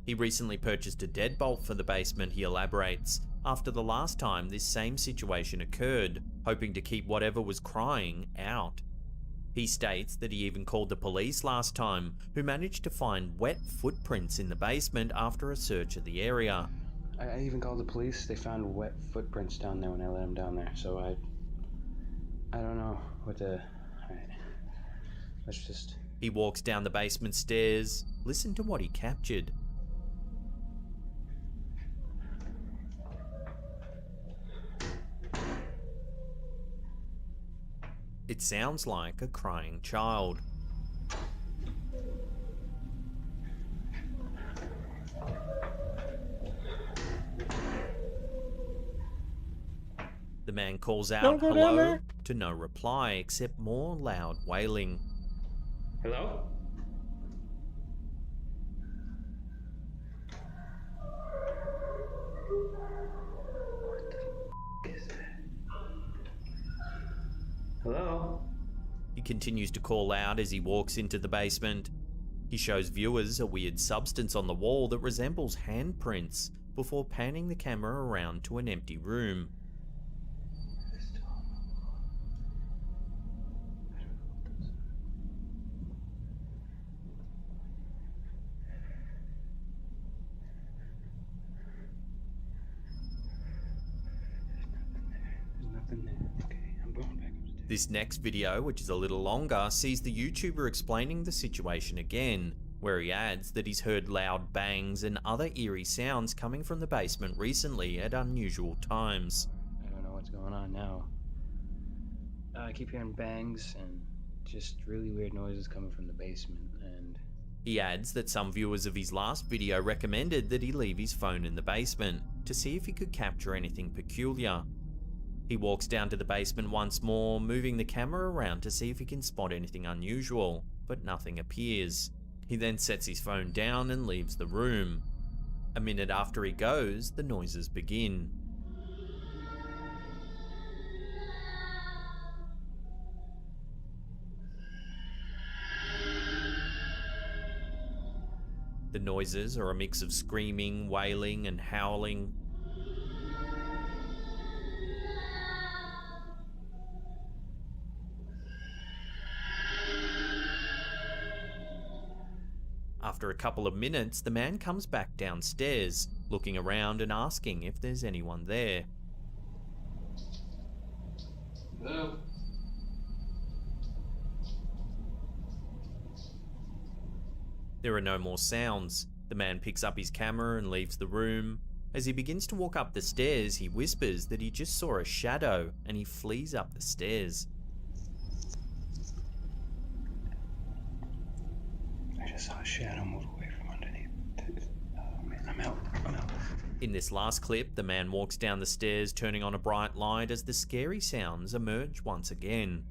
He recently purchased a deadbolt for the basement, he elaborates, after the last time this same situation occurred, hoping to keep whatever was crying out. He states that he even called the police last time, who managed to find wet footprints in the basement after a search of the area. I even called the police. They found wet footprints down there when I let them down there, so I don't know what to... Alright. Let's just... He walks down the basement stairs. Listen to what he captured. It sounds like a crying child. The man calls out hello to no reply except more loud wailing. Hello? What the f is that? Hello? He continues to call out as he walks into the basement. He shows viewers a weird substance on the wall that resembles handprints before panning the camera around to an empty room. nothing there. Okay, I'm going back upstairs. This next video, which is a little longer, sees the YouTuber explaining the situation again, where he adds that he's heard loud bangs and other eerie sounds coming from the basement recently at unusual times. I don't know what's going on now. I keep hearing bangs and just really weird noises coming from the basement, and He adds that some viewers of his last video recommended that he leave his phone in the basement to see if he could capture anything peculiar. He walks down to the basement once more, moving the camera around to see if he can spot anything unusual, but nothing appears. He then sets his phone down and leaves the room. A minute after he goes, the noises begin. The noises are a mix of screaming, wailing, and howling. After a couple of minutes, the man comes back downstairs, looking around and asking if there's anyone there. hello. There are no more sounds. The man picks up his camera and leaves the room. As he begins to walk up the stairs, he whispers that he just saw a shadow and he flees up the stairs. I just saw a shadow move away from underneath. Oh man, I'm out. In this last clip, the man walks down the stairs, turning on a bright light as the scary sounds emerge once again.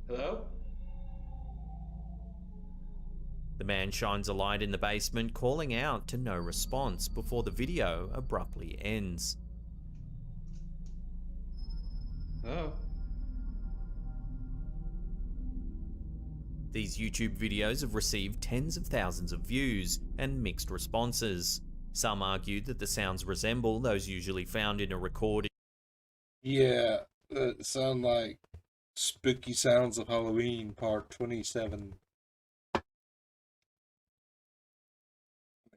Hello? The man shines a light in the basement, calling out to no response before the video abruptly ends. Hello? These YouTube videos have received tens of thousands of views and mixed responses. Some argue that the sounds resemble those usually found in a recording. Yeah, that sound like Spooky Sounds of Halloween, Part 27.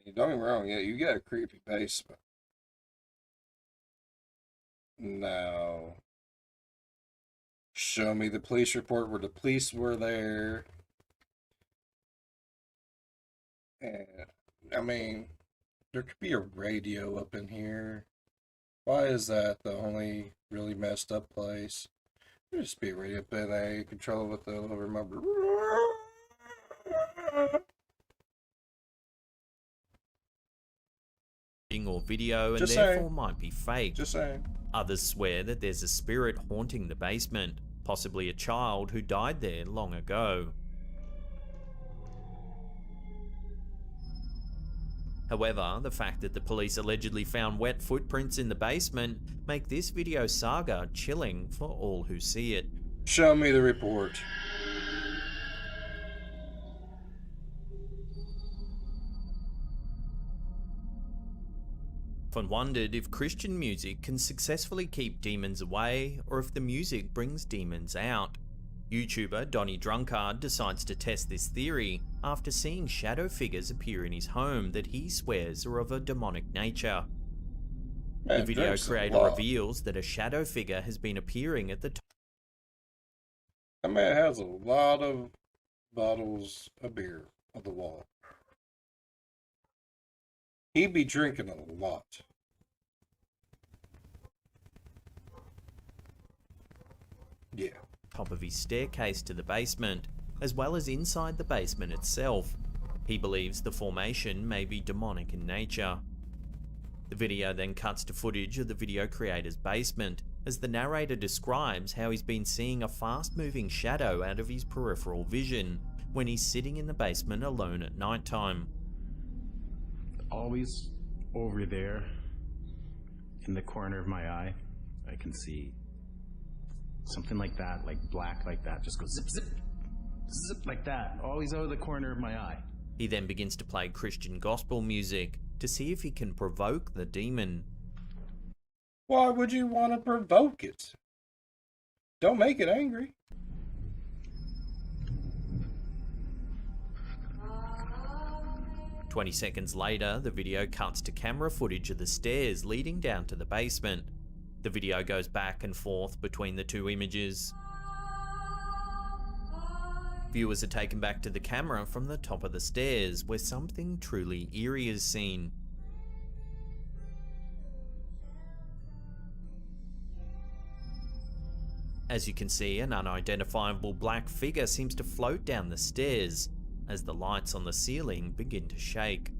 Don't get me wrong, yeah, you got a creepy basement. Now, show me the police report where the police were there. And, I mean, there could be a radio up in here. Why is that the only really messed up place? There just be a radio up in there. You control it with the little remote. Or video and Just therefore saying. might be fake. Just saying. Others swear that there's a spirit haunting the basement, possibly a child who died there long ago. However, the fact that the police allegedly found wet footprints in the basement make this video saga chilling for all who see it. Show me the report. Often wondered if Christian music can successfully keep demons away, or if the music brings demons out. YouTuber Donnie Drunkard decides to test this theory after seeing shadow figures appear in his home that he swears are of a demonic nature. Man, The video drinks a creator lot. reveals that a shadow figure has been appearing at the top. That man has a lot of bottles of beer on the wall. He be drinking a lot. Yeah. Top of his staircase to the basement, as well as inside the basement itself. He believes the formation may be demonic in nature. The video then cuts to footage of the video creator's basement, as the narrator describes how he's been seeing a fast-moving shadow out of his peripheral vision when he's sitting in the basement alone at nighttime. Always over there in the corner of my eye, I can see something like that, like black like that, just goes zip, zip, zip like that, always out of the corner of my eye. He then begins to play Christian gospel music to see if he can provoke the demon. Why would you want to provoke it? Don't make it angry. 20 seconds later, the video cuts to camera footage of the stairs leading down to the basement. The video goes back and forth between the two images. Viewers are taken back to the camera from the top of the stairs, where something truly eerie is seen. As you can see, an unidentifiable black figure seems to float down the stairs as the lights on the ceiling begin to shake.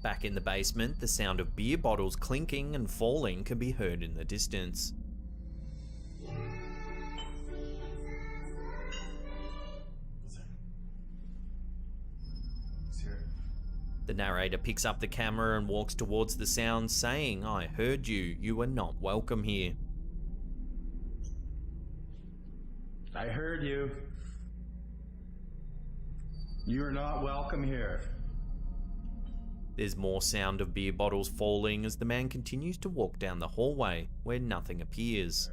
Back in the basement, the sound of beer bottles clinking and falling can be heard in the distance. The narrator picks up the camera and walks towards the sound, saying, "I heard you. You are not welcome here." I heard you. You are not welcome here. There's more sound of beer bottles falling as the man continues to walk down the hallway where nothing appears.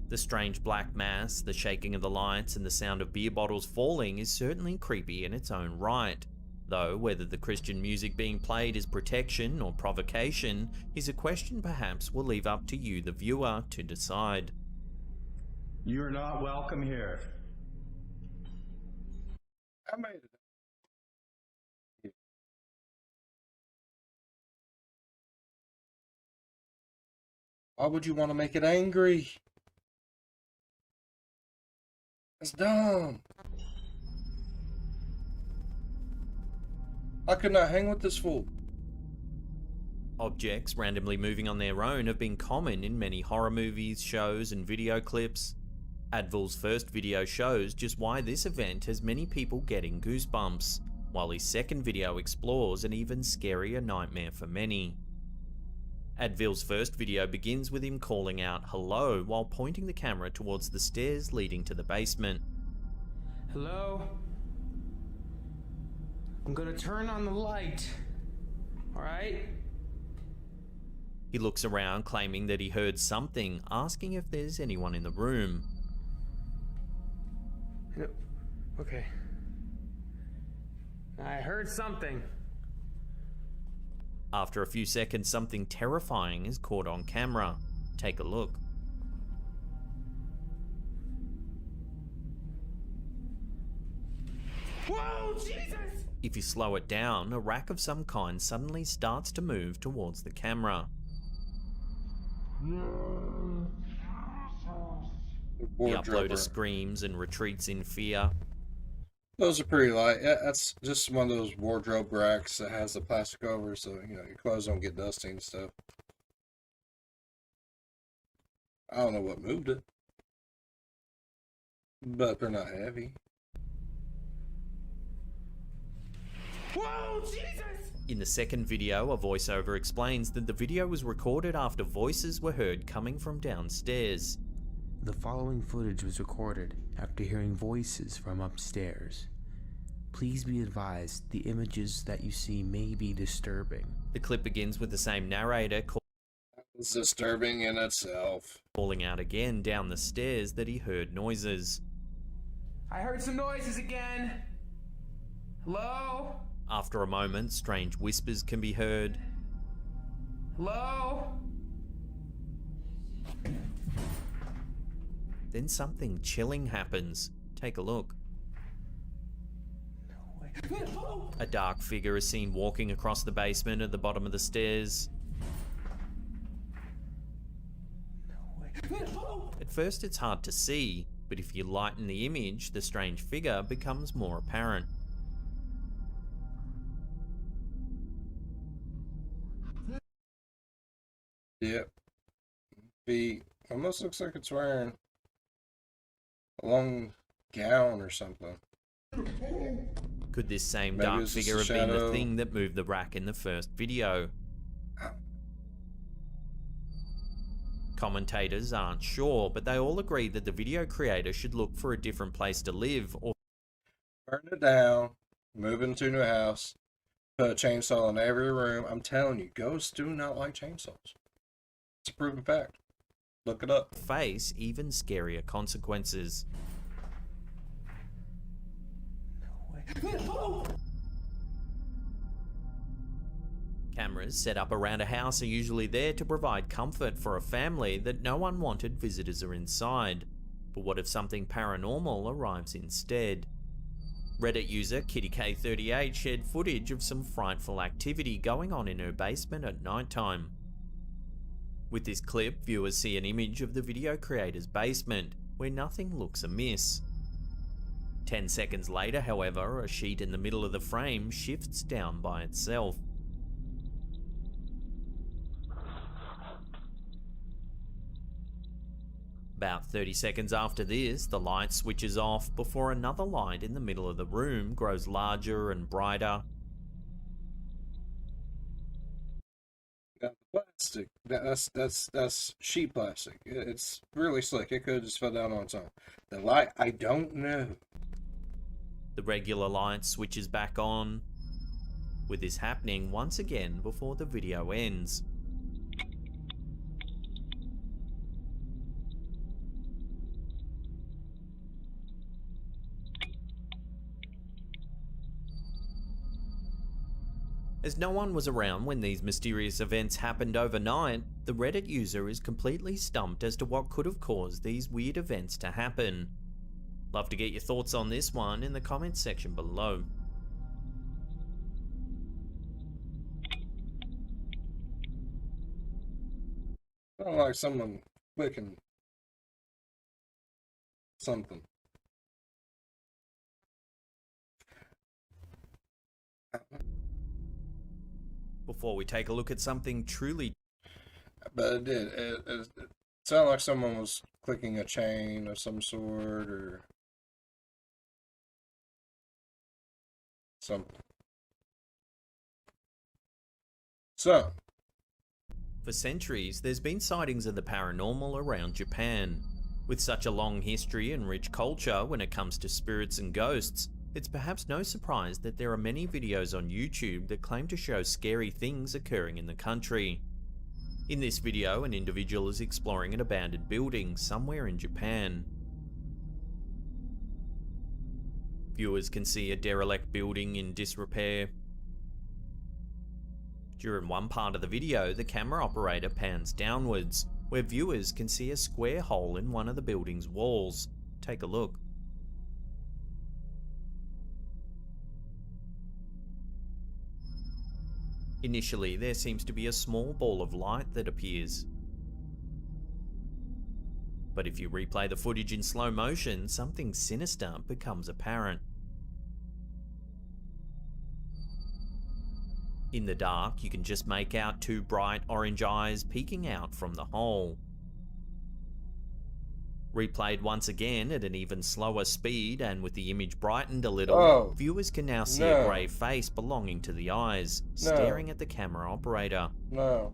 The strange black mass, the shaking of the lights, and the sound of beer bottles falling is certainly creepy in its own right. Though whether the Christian music being played is protection or provocation is a question perhaps we'll leave up to you, the viewer, to decide. You are not welcome here. I made it. Why would you want to make it angry? That's dumb. I could not hang with this fool. Objects randomly moving on their own have been common in many horror movies, shows, and video clips. Advil's first video shows just why this event has many people getting goosebumps, while his second video explores an even scarier nightmare for many. Advil's first video begins with him calling out "hello" while pointing the camera towards the stairs leading to the basement. Hello? I'm gonna turn on the light. Alright? He looks around claiming that he heard something, asking if there's anyone in the room. Okay. I heard something. After a few seconds, something terrifying is caught on camera. Take a look. Whoa, Jesus! If you slow it down, a rack of some kind suddenly starts to move towards the camera. The uploader screams and retreats in fear. Those are pretty light. Yeah, that's just one of those wardrobe racks that has the plastic over, so you know your clothes don't get dusty and stuff. I don't know what moved it, but they're not heavy. Whoa, Jesus! In the second video, a voiceover explains that the video was recorded after voices were heard coming from downstairs. The following footage was recorded after hearing voices from upstairs. Please be advised, the images that you see may be disturbing. The clip begins with the same narrator It's disturbing in itself. Calling out again down the stairs that he heard noises. I heard some noises again. Hello? After a moment, strange whispers can be heard. Hello? Then something chilling happens. Take a look. A dark figure is seen walking across the basement at the bottom of the stairs. At first it's hard to see, but if you lighten the image, the strange figure becomes more apparent. Yep. He almost looks like it's wearing a long gown or something. Could this same Maybe dark it's just figure a have been the shadow. thing that moved the rack in the first video? Commentators aren't sure, but they all agree that the video creator should look for a different place to live or Burn it down, move into a new house, Put a chainsaw in every room. I'm telling you, ghosts do not like chainsaws. It's a proven fact. Look it up. Face even scarier consequences. Cameras set up around a house are usually there to provide comfort for a family that no unwanted visitors are inside. But what if something paranormal arrives instead? Reddit user KittyK38 shared footage of some frightful activity going on in her basement at nighttime. With this clip, viewers see an image of the video creator's basement, where nothing looks amiss. 10 seconds later, however, a sheet in the middle of the frame shifts down by itself. About 30 seconds after this, the light switches off before another light in the middle of the room grows larger and brighter. Plastic. That's sheet plastic. It's really slick. It could have just fell down on its own. The light, I don't know. The regular light switches back on, with this happening once again before the video ends. As no one was around when these mysterious events happened overnight, the Reddit user is completely stumped as to what could have caused these weird events to happen. Love to get your thoughts on this one in the comments section below. Sound like someone clicking something. Before we take a look at something truly... But it did. It sounded like someone was clicking a chain of some sort or something. So, For centuries, there's been sightings of the paranormal around Japan. With such a long history and rich culture when it comes to spirits and ghosts, it's perhaps no surprise that there are many videos on YouTube that claim to show scary things occurring in the country. In this video, an individual is exploring an abandoned building somewhere in Japan. Viewers can see a derelict building in disrepair. During one part of the video, the camera operator pans downwards, where viewers can see a square hole in one of the building's walls. Take a look. Initially, there seems to be a small ball of light that appears. But if you replay the footage in slow motion, something sinister becomes apparent. In the dark, you can just make out two bright orange eyes peeking out from the hole. Replayed once again at an even slower speed and with the image brightened a little, viewers can now see a grey face belonging to the eyes, staring at the camera operator. No.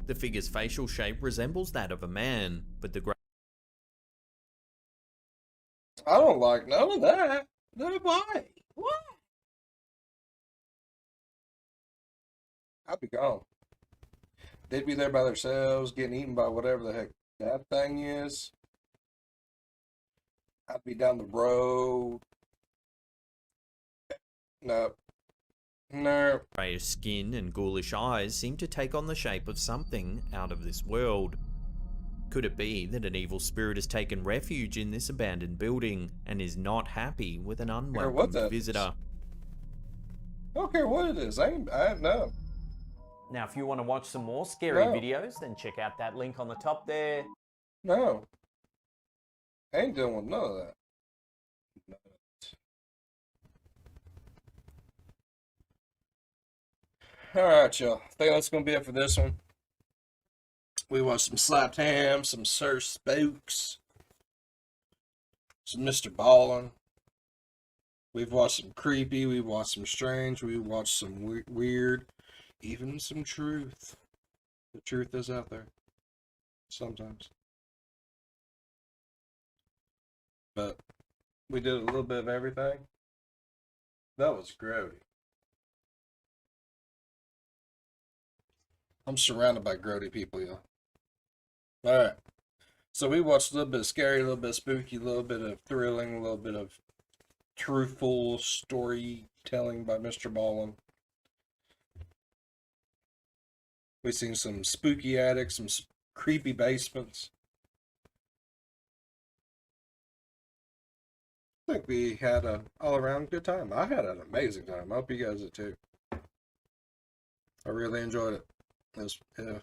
The figure's facial shape resembles that of a man, but the grey... I don't like none of that. No, why? What? I'd be gone. They'd be there by themselves, getting eaten by whatever the heck that thing is. I'd be down the road. No. Greyish skin and ghoulish eyes seem to take on the shape of something out of this world. Could it be that an evil spirit has taken refuge in this abandoned building and is not happy with an unwelcome visitor? I don't care what it is. I know. Now, if you want to watch some more scary videos, then check out that link on the top there. No. I ain't dealing with none of that. Alright, y'all. I think that's going to be it for this one. We watched some Slapped Ham, some Sir Spooks, some Mr. Ballin'. We've watched some creepy, we've watched some strange, we've watched some weird, even some truth. The truth is out there. Sometimes. But we did a little bit of everything. That was grody. I'm surrounded by grody people, y'all. Alright. So we watched a little bit of scary, a little bit of spooky, a little bit of thrilling, a little bit of truthful storytelling by Mr. Ballin. We've seen some spooky attics, some creepy basements. I think we had an all-around good time. I had an amazing time. I hope you guys did too. I really enjoyed it. Yeah.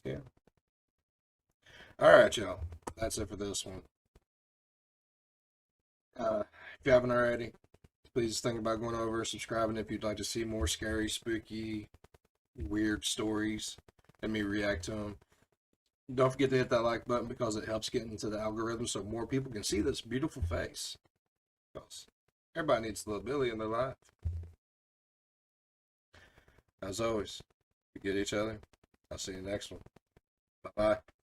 Yeah. Alright, y'all. That's it for this one. If you haven't already, please think about going over, subscribing if you'd like to see more scary, spooky, weird stories and me react to them. Don't forget to hit that like button because it helps get into the algorithm so more people can see this beautiful face. Because everybody needs a little Billy in their life. As always, forget each other. I'll see you next one. Bye-bye.